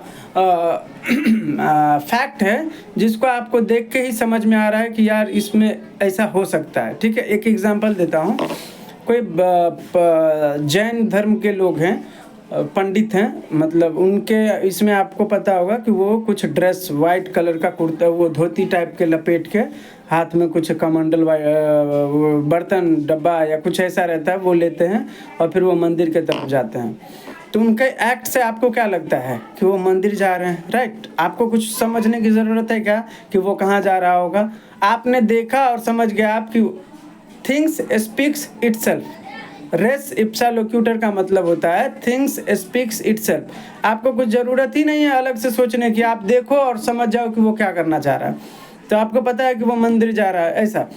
फैक्ट है जिसको आपको देख के ही समझ में आ रहा है कि यार इसमें ऐसा हो सकता है। ठीक है, एक एग्जांपल देता हूँ। कोई जैन धर्म के लोग हैं, पंडित हैं, मतलब उनके इसमें आपको पता होगा कि वो कुछ ड्रेस वाइट कलर का कुर्ता, वो धोती टाइप के लपेट के, हाथ में कुछ कमंडल बर्तन डब्बा या कुछ ऐसा रहता है, वो लेते हैं और फिर वो मंदिर के तरफ जाते हैं। तो उनके एक्ट से आपको क्या लगता है कि वो मंदिर जा रहे हैं, राइट? आपको कुछ समझने की ज़रूरत है क्या कि वो कहाँ जा रहा होगा? आपने देखा और समझ गया आप कि things speaks itself. Race ipsa loquitur का मतलब होता है थिंग्स स्पीक्स इटसेल्फ। आपको कुछ ज़रूरत ही नहीं है अलग से सोचने की, आप देखो और समझ जाओ कि वो क्या करना चाह रहा है। तो आपको पता है कि वो मंदिर जा रहा है, ऐसा।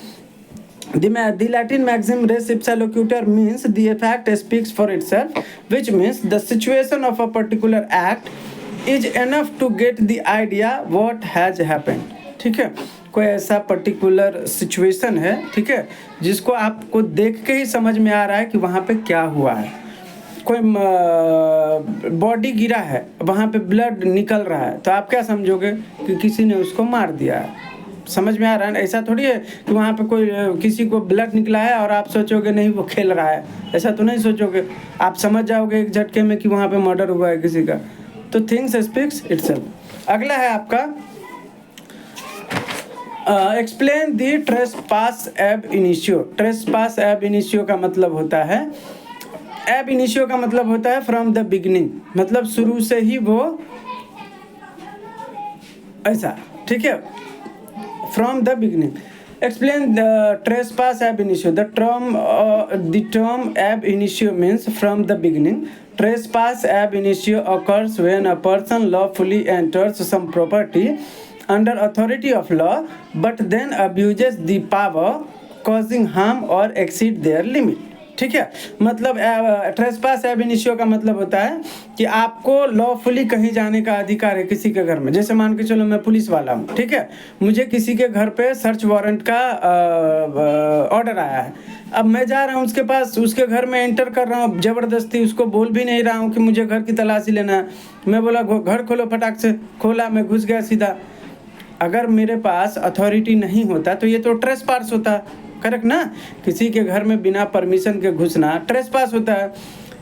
The Latin maxim res ipsa loquitur means the fact speaks for itself, which means the situation of a particular act is enough to get the idea what has happened। ठीक है, कोई ऐसा पर्टिकुलर सिचुएशन है, ठीक है, जिसको आपको देख के ही समझ में आ रहा है कि वहाँ पे क्या हुआ है। कोई बॉडी गिरा है, वहाँ पे ब्लड निकल रहा है, तो आप क्या समझोगे कि किसी ने उसको मार दिया है। समझ में आ रहा है ना? ऐसा थोड़ी है कि वहाँ पे कोई किसी को ब्लड निकला है और आप सोचोगे नहीं वो खेल रहा है, ऐसा तो नहीं सोचोगे। आप समझ जाओगे एक झटके में कि वहाँ पे मर्डर हुआ है किसी का। तो थिंग्स स्पीक्स इटसेल्फ। अगला है आपका एक्सप्लेन दी ट्रेसपास एब इनिशियो। ट्रेसपास एब इनिशियो का मतलब होता है, एब इनिशियो का मतलब होता है फ्रॉम द बिगिनिंग, मतलब शुरू से ही वो ऐसा। ठीक है, from the beginning। Explain the trespass ab initio। The term ab initio means from the beginning। Trespass ab initio occurs when a person lawfully enters some property under authority of law but then abuses the power causing harm or exceed their limit। ठीक है, मतलब trespass एब initio का मतलब होता है कि आपको लॉफुली कहीं जाने का अधिकार है किसी के घर में। जैसे मान के चलो मैं पुलिस वाला हूँ, ठीक है, मुझे किसी के घर पे सर्च वारंट का ऑर्डर आया है। अब मैं जा रहा हूँ उसके पास, उसके घर में एंटर कर रहा हूँ ज़बरदस्ती, उसको बोल भी नहीं रहा हूँ कि मुझे घर की तलाशी लेना है। मैं बोला घर खोलो, फटाक से खोला, मैं घुस गया सीधा। अगर मेरे पास अथॉरिटी नहीं होता तो ये तो ट्रेसपास होता, करेक्ट ना? किसी के घर में बिना परमिशन के घुसना ट्रेसपास होता है।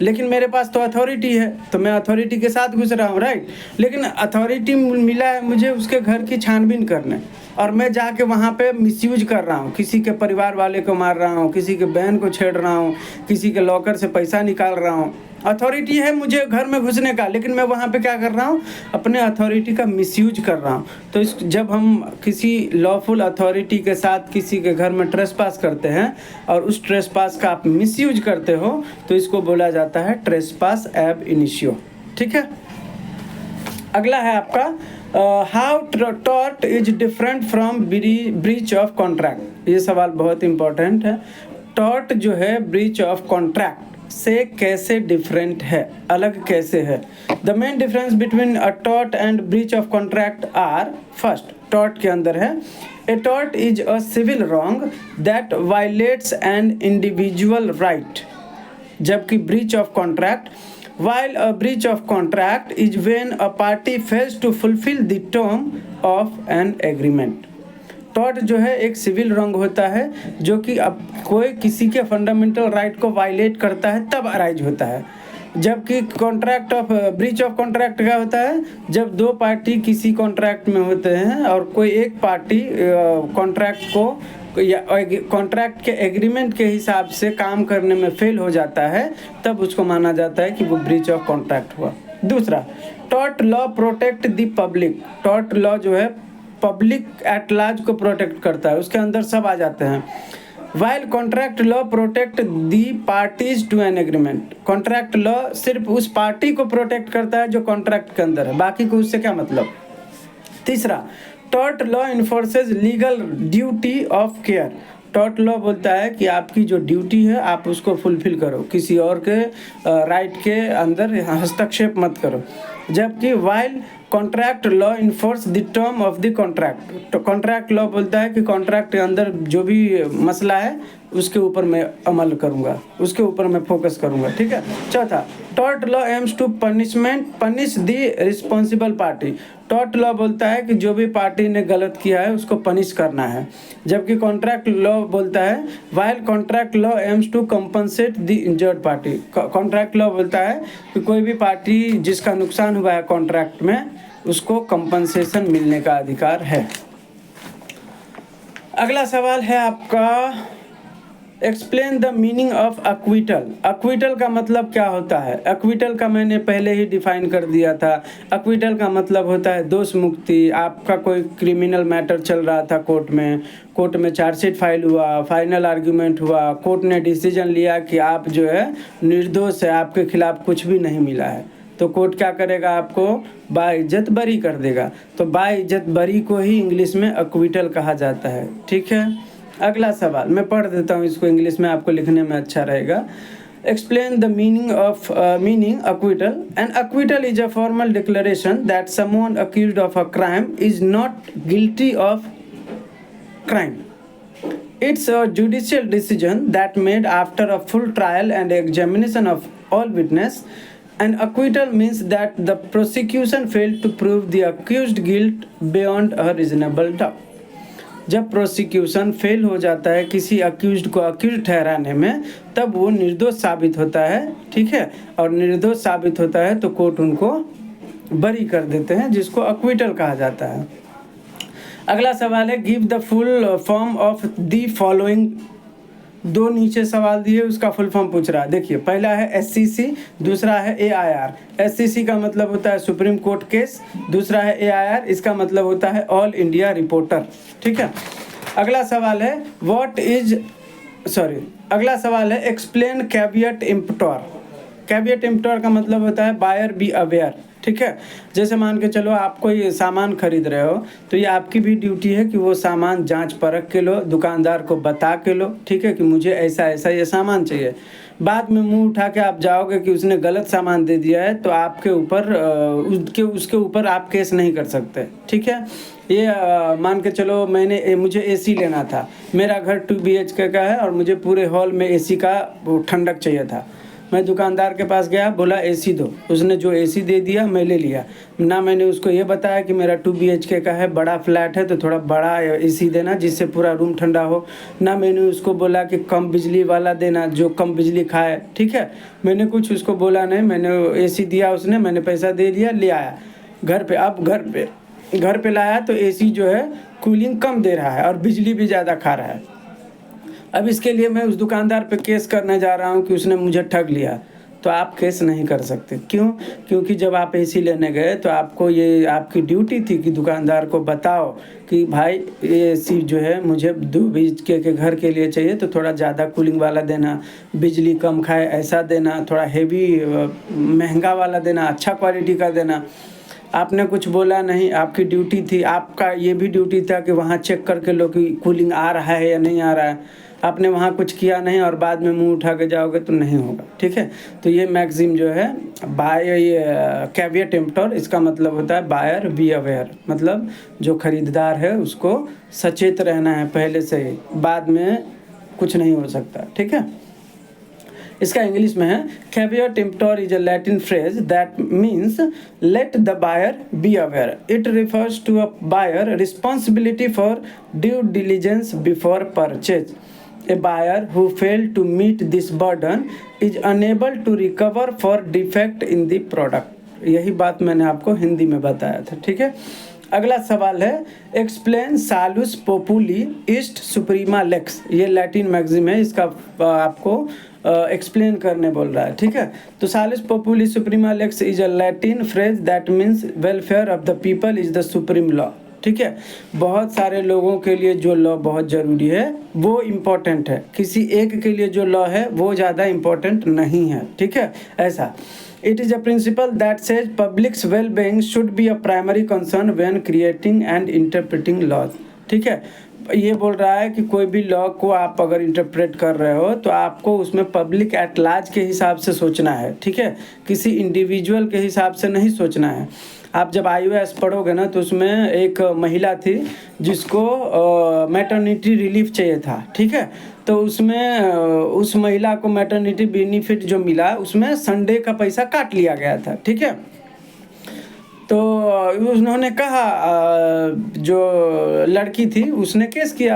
लेकिन मेरे पास तो अथॉरिटी है, तो मैं अथॉरिटी के साथ घुस रहा हूँ, राइट? लेकिन अथॉरिटी मिला है मुझे उसके घर की छानबीन करने, और मैं जाके वहाँ पे मिसयूज कर रहा हूँ, किसी के परिवार वाले को मार रहा हूँ, किसी के बहन को छेड़ रहा हूँ, किसी के लॉकर से पैसा निकाल रहा हूँ। अथॉरिटी है मुझे घर में घुसने का, लेकिन मैं वहाँ पे क्या कर रहा हूँ, अपने अथॉरिटी का मिसयूज कर रहा हूँ। तो जब हम किसी लॉफुल अथॉरिटी के साथ किसी के घर में ट्रेसपास करते हैं और उस ट्रेसपास का आप मिसयूज करते हो तो इसको बोला जाता है ट्रेसपास एब इनिशियो। ठीक है, अगला है आपका how tort is different from breach of contract. ये सवाल बहुत इंपॉर्टेंट है। टॉर्ट जो है ब्रीच ऑफ कॉन्ट्रैक्ट से कैसे डिफरेंट है, अलग कैसे है? The main difference between a tort and breach of contract are, first, tort के अंदर है। A tort is a civil wrong that violates an individual right, जबकि breach of contract, while a breach of contract is when a party fails to fulfill the term of an agreement। Tort जो है एक civil wrong होता है जो कि अब कोई किसी के फंडामेंटल राइट को वायलेट करता है तब अराइज होता है, जबकि contract of breach of contract क्या होता है, जब दो पार्टी किसी कॉन्ट्रैक्ट में होते हैं और कोई एक पार्टी कॉन्ट्रैक्ट को या कॉन्ट्रैक्ट के एग्रीमेंट के हिसाब से काम करने में फेल हो जाता है, तब उसको माना जाता है कि वो ब्रीच ऑफ कॉन्ट्रैक्ट हुआ। दूसरा, tort law protect the public. Tort law जो है पब्लिक एट लार्ज को प्रोटेक्ट करता है, उसके अंदर सब आ जाते हैं। While contract law protect the parties to an agreement. Contract law सिर्फ उस पार्टी को प्रोटेक्ट करता है जो कॉन्ट्रैक्ट के अंदर है, बाकी को उससे क्या मतलब। तीसरा, tort law enforces legal duty of care. Tort law बोलता है कि आपकी जो ड्यूटी है आप उसको फुलफिल करो, किसी और के राइट के अंदर हस्तक्षेप मत करो। जबकि while contract law enforce the term of the contract. तो कॉन्ट्रैक्ट लॉ बोलता है कि कॉन्ट्रैक्ट के अंदर जो भी मसला है उसके ऊपर मैं अमल करूँगा, उसके ऊपर मैं फोकस करूँगा, ठीक है। चौथा, tort law aims to punish the responsible party. Tort law बोलता है कि जो भी पार्टी ने गलत किया है उसको पनिश करना है, जबकि कॉन्ट्रैक्ट लॉ बोलता है while contract law aims to compensate the injured party. Contract law बोलता है कि कोई भी पार्टी जिसका नुकसान हुआ है कॉन्ट्रैक्ट में उसको कंपनसेशन मिलने का अधिकार है। अगला सवाल है आपका, explain the meaning of acquittal. Acquittal का मतलब क्या होता है। अक्विटल का मैंने पहले ही डिफाइन कर दिया था। अक्विटल का मतलब होता है दोष मुक्ति। आपका कोई क्रिमिनल मैटर चल रहा था कोर्ट में चार्जशीट फाइल हुआ, फाइनल आर्ग्यूमेंट हुआ, कोर्ट ने डिसीजन लिया कि आप जो है निर्दोष है, आपके खिलाफ कुछ भी नहीं मिला है, तो कोर्ट क्या करेगा, आपको बाइज्जत बरी कर देगा। तो बाइज्जत बरी को ही इंग्लिश में अक्विटल कहा जाता है, ठीक है। अगला सवाल मैं पढ़ देता हूँ इसको, इंग्लिश में आपको लिखने में अच्छा रहेगा। Explain the meaning acquittal. An acquittal is a formal declaration that someone accused of a crime is not guilty of crime. It's a judicial decision that made after a full trial and examination of all witness. An acquittal means that the prosecution failed to prove the accused guilt beyond a reasonable doubt. जब prosecution fail हो जाता है किसी accused को accused ठहराने में, तब वो निर्दोष साबित होता है, ठीक है। और निर्दोष साबित होता है तो कोर्ट उनको बरी कर देते हैं, जिसको अक्विटल कहा जाता है। अगला सवाल है, give the full form of the following. दो नीचे सवाल दिए, उसका फुल फॉर्म पूछ रहा है। देखिए, पहला है एससीसी, दूसरा है एआईआर। एससीसी का मतलब होता है सुप्रीम कोर्ट केस, दूसरा है एआईआर, इसका मतलब होता है ऑल इंडिया रिपोर्टर, ठीक है। अगला सवाल है अगला सवाल है एक्सप्लेन कैविएट इम्पटोर। कैविएट इम्पटोर का मतलब होता है बायर बी अवेयर, ठीक है। जैसे मान के चलो आप कोई सामान खरीद रहे हो, तो ये आपकी भी ड्यूटी है कि वो सामान जांच परख के लो, दुकानदार को बता के लो, ठीक है, कि मुझे ऐसा ऐसा ये सामान चाहिए। बाद में मुंह उठा के आप जाओगे कि उसने गलत सामान दे दिया है, तो आपके ऊपर उसके ऊपर आप केस नहीं कर सकते, ठीक है। ये मान के चलो मुझे एसी लेना था, मेरा घर 2 BHK का है और मुझे पूरे हॉल में एसी का ठंडक चाहिए था। मैं दुकानदार के पास गया, बोला एसी दो, उसने जो एसी दे दिया मैं ले लिया। ना मैंने उसको ये बताया कि मेरा 2 BHK का है, बड़ा फ्लैट है, तो थोड़ा बड़ा एसी देना जिससे पूरा रूम ठंडा हो। ना मैंने उसको बोला कि कम बिजली वाला देना जो कम बिजली खाए, ठीक है। मैंने कुछ उसको बोला नहीं, मैंने एसी दिया, उसने, मैंने पैसा दे दिया, ले आया घर पे। अब घर पे लाया तो एसी जो है कूलिंग कम दे रहा है और बिजली भी ज़्यादा खा रहा है। अब इसके लिए मैं उस दुकानदार पे केस करने जा रहा हूँ कि उसने मुझे ठग लिया, तो आप केस नहीं कर सकते। क्यों? क्योंकि जब आप एसी लेने गए तो आपको ये आपकी ड्यूटी थी कि दुकानदार को बताओ कि भाई ये एसी जो है मुझे 2 BHK के घर के लिए चाहिए, तो थोड़ा ज़्यादा कूलिंग वाला देना, बिजली कम खाए ऐसा देना, थोड़ा हेवी महंगा वाला देना, अच्छा क्वालिटी का देना। आपने कुछ बोला नहीं, आपकी ड्यूटी थी। आपका ये भी ड्यूटी था कि वहाँ चेक करके लो कि कूलिंग आ रहा है या नहीं आ रहा है। आपने वहाँ कुछ किया नहीं और बाद में मुंह उठा के जाओगे तो नहीं होगा, ठीक है। तो ये मैक्सिम जो है ये कैविएट एम्पटर, इसका मतलब होता है बायर बी अवेयर, मतलब जो खरीदार है उसको सचेत रहना है पहले से ही, बाद में कुछ नहीं हो सकता, ठीक है। इसका इंग्लिश में है caveat emptor is a Latin phrase that means let the buyer be aware. It refers to a buyer responsibility for due diligence before purchase. A buyer who failed to meet this burden is unable to recover for defect in the product। यही बात मैंने आपको हिंदी में बताया था, ठीक है। अगला सवाल है एक्सप्लेन सालुस पोपुली ईस्ट सुप्रीमा लेक्स। ये लैटिन मैक्सिम है, इसका आपको एक्सप्लेन करने बोल रहा है, ठीक है। तो salus populi suprema lex is a Latin phrase that means welfare of the people is the supreme law, ठीक है। बहुत सारे लोगों के लिए जो लॉ बहुत ज़रूरी है वो इम्पोर्टेंट है, किसी एक के लिए जो लॉ है वो ज़्यादा इम्पोर्टेंट नहीं है, ठीक है। ऐसा it is a principle that says public's well being should be a primary concern when creating and interpreting laws, ठीक है। ये बोल रहा है कि कोई भी लॉ को आप अगर इंटरप्रेट कर रहे हो तो आपको उसमें पब्लिक एट लार्ज के हिसाब से सोचना है, ठीक है। किसी इंडिविजुअल के हिसाब से नहीं सोचना है। आप जब IOS पढ़ोगे ना तो उसमें एक महिला थी जिसको मैटरनिटी रिलीफ चाहिए था, ठीक है। तो उसमें उस महिला को मैटरनिटी बेनिफिट जो मिला उसमें संडे का पैसा काट लिया गया था, ठीक है। तो उन्होंने कहा जो लड़की थी उसने केस किया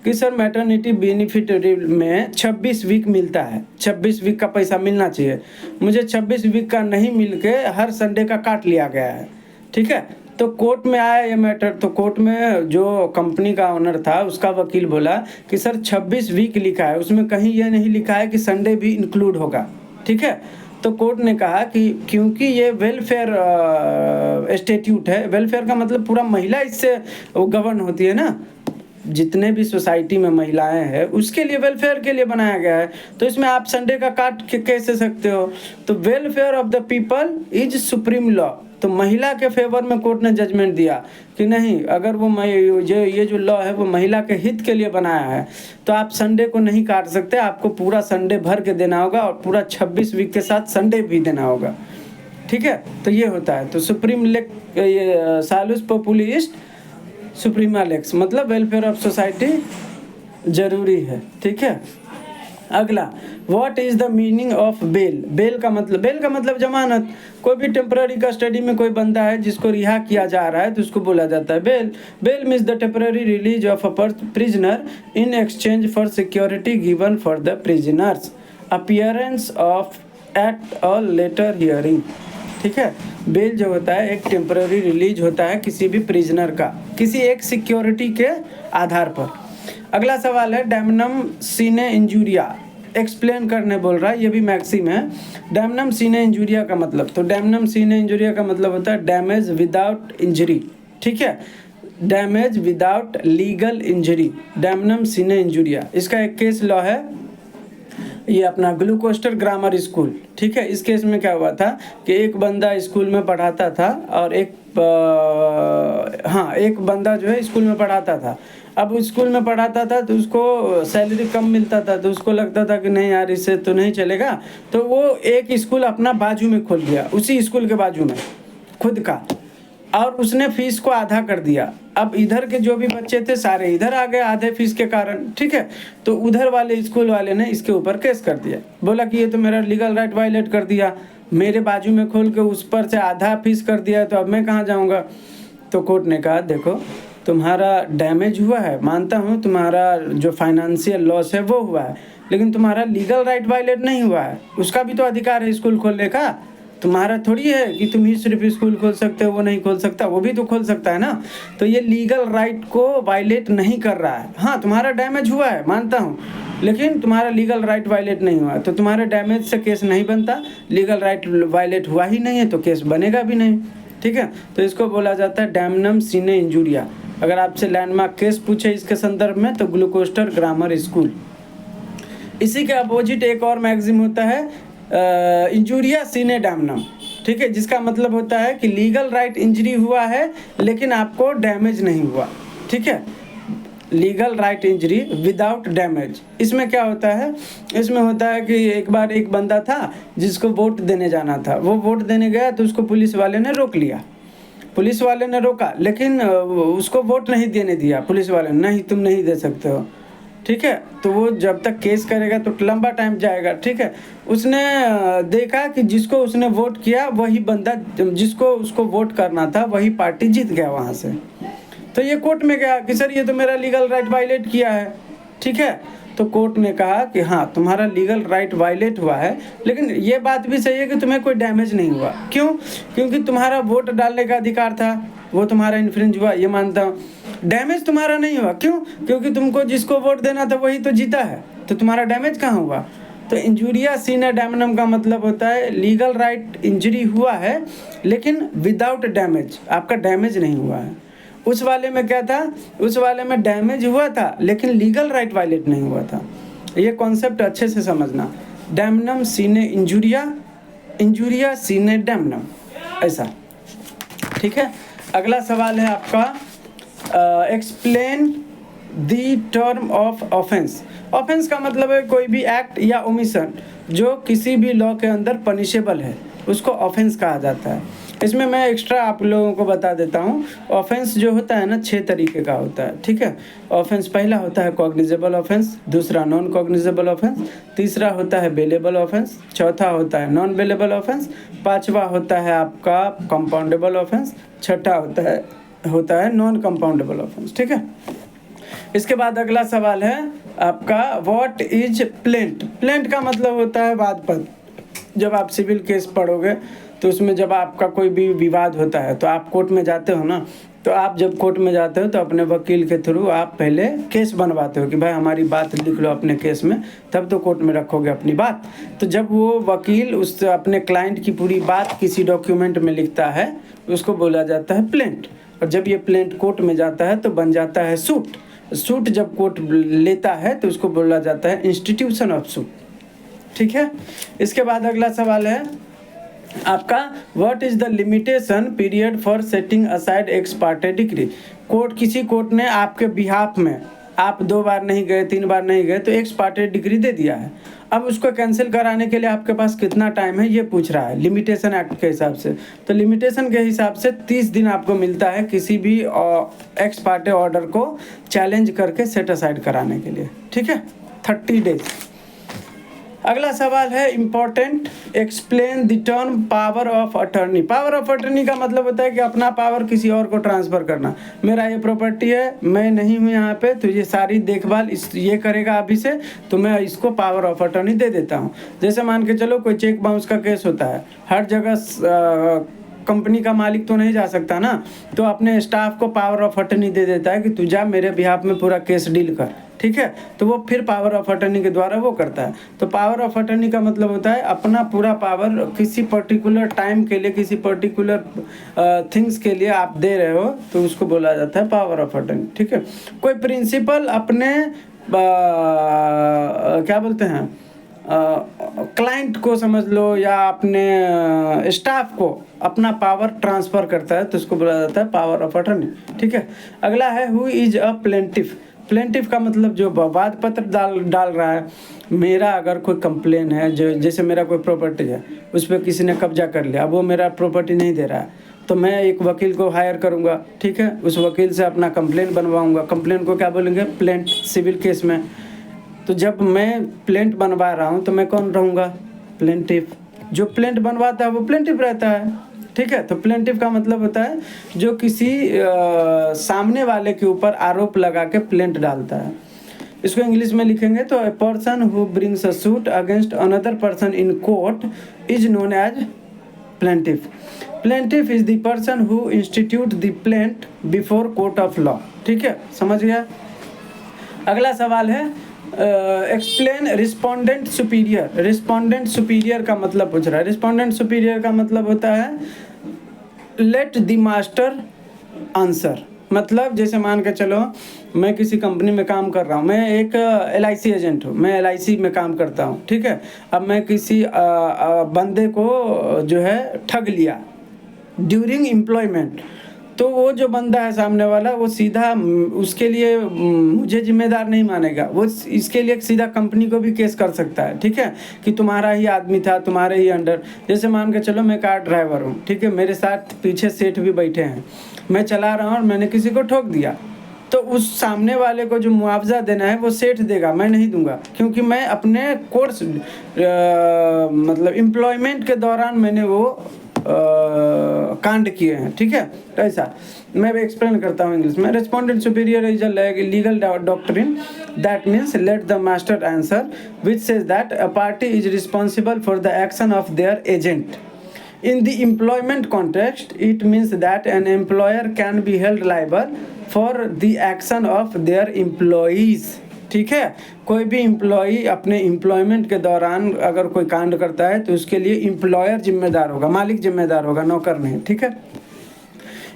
कि सर मैटरनिटी बेनिफिट में 26 वीक मिलता है, 26 वीक का पैसा मिलना चाहिए, मुझे 26 वीक का नहीं मिल के हर संडे का काट लिया गया है, ठीक है। तो कोर्ट में आया ये मैटर, तो कोर्ट में जो कंपनी का ओनर था उसका वकील बोला कि सर 26 वीक लिखा है, उसमें कहीं ये नहीं लिखा है कि संडे भी इंक्लूड होगा, ठीक है। तो कोर्ट ने कहा कि क्योंकि ये वेलफेयर स्टेट्यूट है, वेलफेयर का मतलब पूरा महिला इससे गवर्न होती है ना, जितने भी सोसाइटी में महिलाएं हैं उसके लिए वेलफेयर के लिए बनाया गया है, तो इसमें आप संडे का काट के कैसे सकते हो। तो welfare of the people is supreme law. तो महिला के फेवर में कोर्ट ने जजमेंट दिया कि नहीं, अगर वो ये जो लॉ है वो महिला के हित के लिए बनाया है तो आप संडे को नहीं काट सकते, आपको पूरा संडे भर के देना होगा और पूरा 26 वीक के साथ संडे भी देना होगा, ठीक है। तो ये होता है। तो सुप्रीम ये सालुस पोपुली ईस्ट सुप्रीमा लेक्स मतलब वेलफेयर ऑफ सोसाइटी जरूरी है, ठीक है। अगला what is the meaning of bail. Bail का मतलब जमानत। कोई भी टेम्पररी कस्टडी में कोई बंदा है जिसको रिहा किया जा रहा है तो उसको बोला जाता है bail. Bail means the temporary release of a prisoner in exchange for security given for the prisoner's appearance of at a later hearing, ठीक है। बेल जो होता है एक टेम्पररी रिलीज होता है किसी भी प्रिजनर का किसी एक सिक्योरिटी के आधार पर। अगला सवाल है डैमनम सीने इंजूरिया एक्सप्लेन करने बोल रहा है, ये भी मैक्सिम है। डैमनम सीने इंजूरिया का मतलब, तो डैमनम सीने इंजूरिया का मतलब होता है डैमेज विदाउट इंजरी, ठीक है। Damage without legal injury, damnum सीने इंजूरिया। इसका एक केस लॉ है, ये अपना ग्लूकोस्टर ग्रामर स्कूल, ठीक है। इस केस में क्या हुआ था कि एक बंदा स्कूल में पढ़ाता था और एक बंदा जो है स्कूल में पढ़ाता था। अब स्कूल में पढ़ाता था तो उसको सैलरी कम मिलता था, तो उसको लगता था कि नहीं यार इससे तो नहीं चलेगा, तो वो एक स्कूल अपना बाजू में खोल लिया, उसी स्कूल के बाजू में खुद का, और उसने फीस को आधा कर दिया। अब इधर के जो भी बच्चे थे सारे इधर आ गए आधे फीस के कारण, ठीक है। तो उधर वाले स्कूल वाले ने इसके ऊपर केस कर दिया, बोला कि ये तो मेरा लीगल राइट वायलेट कर दिया, मेरे बाजू में खोल के उस पर से आधा फीस कर दिया, तो अब मैं कहाँ जाऊँगा। तो कोर्ट ने कहा देखो तुम्हारा डैमेज हुआ है, मानता हूँ तुम्हारा जो फाइनेंशियल लॉस है वो हुआ है, लेकिन तुम्हारा लीगल राइट वायलेट नहीं हुआ है। उसका भी तो अधिकार है स्कूल खोलने का, तुम्हारा थोड़ी है कि तुम ही सिर्फ स्कूल खोल सकते हो, वो नहीं खोल सकता, वो भी तो खोल सकता है ना। तो ये लीगल राइट को वायलेट नहीं कर रहा है। हाँ तुम्हारा डैमेज हुआ है मानता हूँ, लेकिन तुम्हारा लीगल राइट वायलेट नहीं हुआ, तो तुम्हारे डैमेज से केस नहीं बनता, लीगल राइट वायलेट हुआ ही नहीं है तो केस बनेगा भी नहीं, ठीक है। तो इसको बोला जाता है डैमनम सीने इंजूरिया। अगर आपसे लैंडमार्क केस पूछे इसके संदर्भ में तो ग्लूकोस्टर ग्रामर स्कूल। इसी के अपोजिट एक और मैगजीन होता है इंजूरिया सीने डैमनम, ठीक है, जिसका मतलब होता है कि लीगल राइट इंजरी हुआ है लेकिन आपको डैमेज नहीं हुआ, ठीक है। Legal right injury without damage. इसमें क्या होता है, इसमें होता है कि एक बार एक बंदा था जिसको वोट देने जाना था, वो वोट देने गया तो उसको पुलिस वाले ने रोक लिया। पुलिस वाले ने रोका लेकिन उसको वोट नहीं देने दिया पुलिस वाले ने, नहीं तुम नहीं दे सकते हो, ठीक है। तो वो जब तक केस करेगा तो लंबा टाइम जाएगा, ठीक है। उसने देखा कि जिसको उसने वोट किया वही बंदा, जिसको उसको वोट करना था वही पार्टी जीत गया वहाँ से। तो ये कोर्ट में गया कि सर ये तो मेरा लीगल राइट वायलेट किया है, ठीक है। तो कोर्ट ने कहा कि हाँ तुम्हारा लीगल राइट वायलेट हुआ है, लेकिन ये बात भी सही है कि तुम्हें कोई डैमेज नहीं हुआ। क्यों? क्योंकि तुम्हारा वोट डालने का अधिकार था, वो तुम्हारा इन्फ्रिंज हुआ, ये मानता हूँ। डैमेज तुम्हारा नहीं हुआ, क्यों? क्योंकि तुमको जिसको वोट देना था वही तो जीता है, तो तुम्हारा डैमेज कहाँ हुआ? तो इंजुरिया सीने डैमनम का मतलब होता है लीगल राइट इंजरी हुआ है लेकिन विदाउट डैमेज, आपका डैमेज नहीं हुआ है। उस वाले में क्या था, उस वाले में डैमेज हुआ था लेकिन लीगल राइट वायलेट नहीं हुआ था। ये कॉन्सेप्ट अच्छे से समझना, डैमनम सीने इंजुरिया, इंजुरिया सीने डैमनम, ऐसा, ठीक है। अगला सवाल है आपका, explain the term of offence. Offence का मतलब है कोई भी एक्ट या ओमिशन जो किसी भी लॉ के अंदर पनिशेबल है, उसको ऑफेंस कहा जाता है। इसमें मैं एक्स्ट्रा आप लोगों को बता देता हूँ, ऑफेंस जो होता है ना 6 तरीके का होता है, ठीक है। ऑफेंस पहला होता है कॉग्निजेबल ऑफेंस, दूसरा नॉन कॉग्निजेबल ऑफेंस, तीसरा होता है बेलेबल ऑफेंस, चौथा होता है नॉन बेलेबल ऑफेंस, पांचवा होता है आपका कंपाउंडेबल ऑफेंस, छठा होता है नॉन कंपाउंडेबल ऑफेंस, ठीक है। इसके बाद अगला सवाल है आपका, व्हाट इज प्लेंट। प्लेंट का मतलब होता है वाद पत्र। जब आप सिविल केस पढ़ोगे तो उसमें जब आपका कोई भी विवाद होता है तो आप कोर्ट में जाते हो ना, तो आप जब कोर्ट में जाते हो तो अपने वकील के थ्रू आप पहले केस बनवाते हो कि भाई हमारी बात लिख लो अपने केस में, तब तो कोर्ट में रखोगे अपनी बात। तो जब वो वकील उस अपने क्लाइंट की पूरी बात किसी डॉक्यूमेंट में लिखता है उसको बोला जाता है प्लेंट। और जब ये प्लेंट कोर्ट में जाता है तो बन जाता है सूट। सूट जब कोर्ट लेता है तो उसको बोला जाता है इंस्टीट्यूशन ऑफ सूट, ठीक है। इसके बाद अगला सवाल है आपका, what is the limitation period for setting aside x Partey degree. Court, किसी कोर्ट ने आपके बिहाफ में, आप 2 बार नहीं गए, 3 बार नहीं गए तो एक्स पार्टे डिग्री दे दिया है। अब उसको कैंसिल कराने के लिए आपके पास कितना टाइम है ये पूछ रहा है लिमिटेशन एक्ट के हिसाब से। तो लिमिटेशन के हिसाब से 30 दिन आपको मिलता है किसी भी एक्स पार्टे ऑर्डर को चैलेंज करके सेट असाइड कराने के लिए, ठीक है, 30 डेज। अगला सवाल है important, explain the term power of attorney. Power of attorney का मतलब होता है कि अपना पावर किसी और को ट्रांसफ़र करना। मेरा ये प्रॉपर्टी है, मैं नहीं हूँ यहाँ पे, तो ये सारी देखभाल ये करेगा अभी से, तो मैं इसको पावर ऑफ अटर्नी दे देता हूँ। जैसे मान के चलो कोई चेक बाउंस का केस होता है, हर जगह कंपनी का मालिक तो नहीं जा सकता ना, तो अपने स्टाफ को पावर ऑफ अटर्नी दे देता है कि तू जा मेरे बिहाफ में पूरा केस डील कर, ठीक है। तो वो फिर पावर ऑफ अटर्नी के द्वारा वो करता है। तो पावर ऑफ अटर्नी का मतलब होता है अपना पूरा पावर किसी पर्टिकुलर टाइम के लिए, किसी पर्टिकुलर थिंग्स के लिए आप दे रहे हो, तो उसको बोला जाता है पावर ऑफ अटर्नी, ठीक है। कोई प्रिंसिपल अपने क्या बोलते हैं क्लाइंट को समझ लो या अपने स्टाफ को अपना पावर ट्रांसफ़र करता है तो उसको बोला जाता है पावर ऑफ अटर्नी, ठीक है। अगला है who is a plaintiff. Plaintiff का मतलब जो वाद पत्र डाल रहा है। मेरा अगर कोई कंप्लेन है, जो जैसे मेरा कोई प्रॉपर्टी है उस पर किसी ने कब्जा कर लिया, अब वो मेरा प्रॉपर्टी नहीं दे रहा है, तो मैं एक वकील को हायर करूँगा, ठीक है। उस वकील से अपना कंप्लेन बनवाऊँगा। कंप्लेन को क्या बोलेंगे, प्लेंट, सिविल केस में। तो जब मैं प्लेंट बनवा रहा हूँ तो मैं कौन रहूँगा, प्लेंटिफ। जो प्लेंट बनवाता है वो प्लेंटिफ रहता है, ठीक है। तो प्लेंटिफ का मतलब होता है जो किसी सामने वाले के ऊपर आरोप लगा के प्लेंट डालता है। इसको इंग्लिश में लिखेंगे तो a person who brings a suit against another person in court is known as plaintiff. Plaintiff is the person who institute the plaint before court of law, ठीक है, समझ गया। अगला सवाल है explain respondent superior. Respondent superior का मतलब पूछ रहा है। रिस्पोंडेंट सुपीरियर का मतलब होता है लेट द मास्टर आंसर। मतलब जैसे मान के चलो मैं किसी कंपनी में काम कर रहा हूँ, मैं एक LIC एजेंट हूँ, मैं LIC में काम करता हूँ, ठीक है। अब मैं किसी बंदे को जो है ठग लिया ड्यूरिंग एम्प्लॉयमेंट, तो वो जो बंदा है सामने वाला वो सीधा उसके लिए मुझे जिम्मेदार नहीं मानेगा, वो इसके लिए सीधा कंपनी को भी केस कर सकता है, ठीक है, कि तुम्हारा ही आदमी था, तुम्हारे ही अंडर। जैसे मान के चलो मैं कार ड्राइवर हूँ, ठीक है, मेरे साथ पीछे सेठ भी बैठे हैं, मैं चला रहा हूँ और मैंने किसी को ठोक दिया, तो उस सामने वाले को जो मुआवजा देना है वो सेठ देगा, मैं नहीं दूंगा, क्योंकि मैं अपने कोर्स मतलब एम्प्लॉयमेंट के दौरान मैंने वो कांड किए हैं, ठीक है। तो ऐसा मैं भी एक्सप्लेन करता हूँ इंग्लिश में। Respondent superior is a legal doctrine that means let the master answer which says that a party is responsible for the action of their agent. In the employment context, it means that an employer can be held liable for the action of their employees. ठीक है, कोई भी employee अपने employment के दौरान अगर कोई कांड करता है तो उसके लिए एम्प्लॉयर जिम्मेदार होगा, मालिक जिम्मेदार होगा, नौकर नहीं, ठीक है।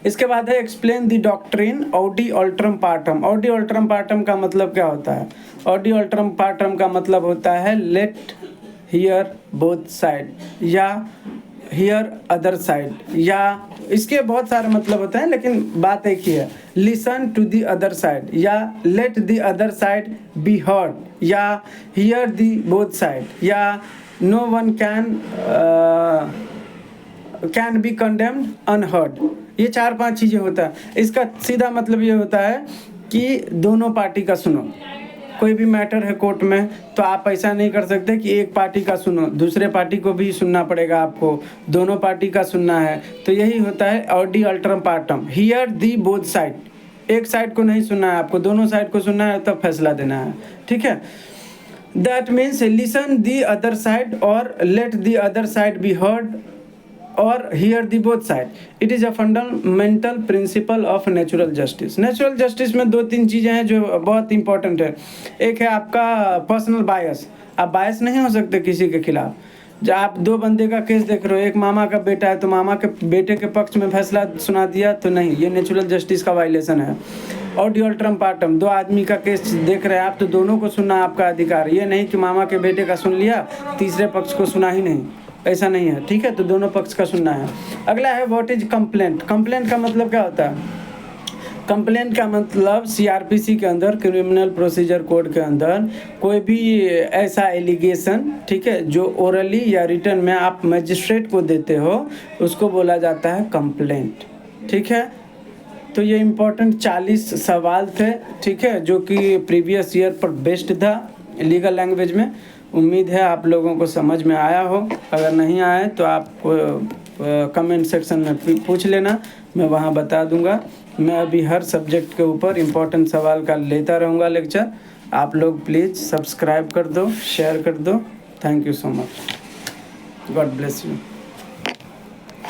इसके बाद है explain the doctrine audi alteram partem. Audi alteram partem का मतलब क्या होता है? ऑडी अल्ट्रम पार्टम का मतलब होता है लेट हियर बोथ साइड या हियर अदर साइड, या इसके बहुत सारे मतलब होते हैं लेकिन बात एक ही है, listen to the other side, या let the other side be heard, या हियर द बोथ साइड, या no one can be condemned unheard. ये 4-5 चीज़ें होता है। इसका सीधा मतलब ये होता है कि दोनों पार्टी का सुनो। कोई भी मैटर है कोर्ट में तो आप ऐसा नहीं कर सकते कि एक पार्टी का सुनो, दूसरे पार्टी को भी सुनना पड़ेगा आपको, दोनों पार्टी का सुनना है। तो यही होता है audi alteram partem, hear the both side. एक साइड को नहीं सुनना है आपको, दोनों साइड को सुनना है तब फैसला देना है, ठीक है। That means listen the other side और let the other side be heard और hear the both side. It is a fundamental principle of natural justice. Natural justice में 2-3 चीज़ें हैं जो बहुत इंपॉर्टेंट है। एक है आपका पर्सनल बायस, आप बायस नहीं हो सकते किसी के खिलाफ। जब आप 2 बंदे का केस देख रहे हो, एक मामा का बेटा है तो मामा के बेटे के पक्ष में फैसला सुना दिया तो नहीं, ये नेचुरल जस्टिस का वायलेशन है। ऑडी अल्ट्रम पार्टम, 2 आदमी का केस देख रहे हैं आप तो दोनों को सुनना आपका अधिकार, ये नहीं कि मामा के बेटे का सुन लिया तीसरे पक्ष को सुना ही नहीं, ऐसा नहीं है, ठीक है। तो दोनों पक्ष का सुनना है। अगला है व्हाट इज कंप्लेंट। कंप्लेंट का मतलब क्या होता है? कंप्लेंट का मतलब सीआरपीसी के अंदर, क्रिमिनल प्रोसीजर कोड के अंदर कोई भी ऐसा एलिगेशन, ठीक है, जो ओरली या रिटर्न में आप मजिस्ट्रेट को देते हो उसको बोला जाता है कंप्लेंट, ठीक है। तो ये इम्पोर्टेंट 40 सवाल थे, ठीक है, जो कि प्रीवियस ईयर पर बेस्ड था लीगल लैंग्वेज में। उम्मीद है आप लोगों को समझ में आया हो। अगर नहीं आए तो आप कमेंट सेक्शन में पूछ लेना, मैं वहाँ बता दूंगा। मैं अभी हर सब्जेक्ट के ऊपर इम्पोर्टेंट सवाल का लेता रहूँगा लेक्चर। आप लोग प्लीज़ सब्सक्राइब कर दो, शेयर कर दो। Thank you so much. God bless you.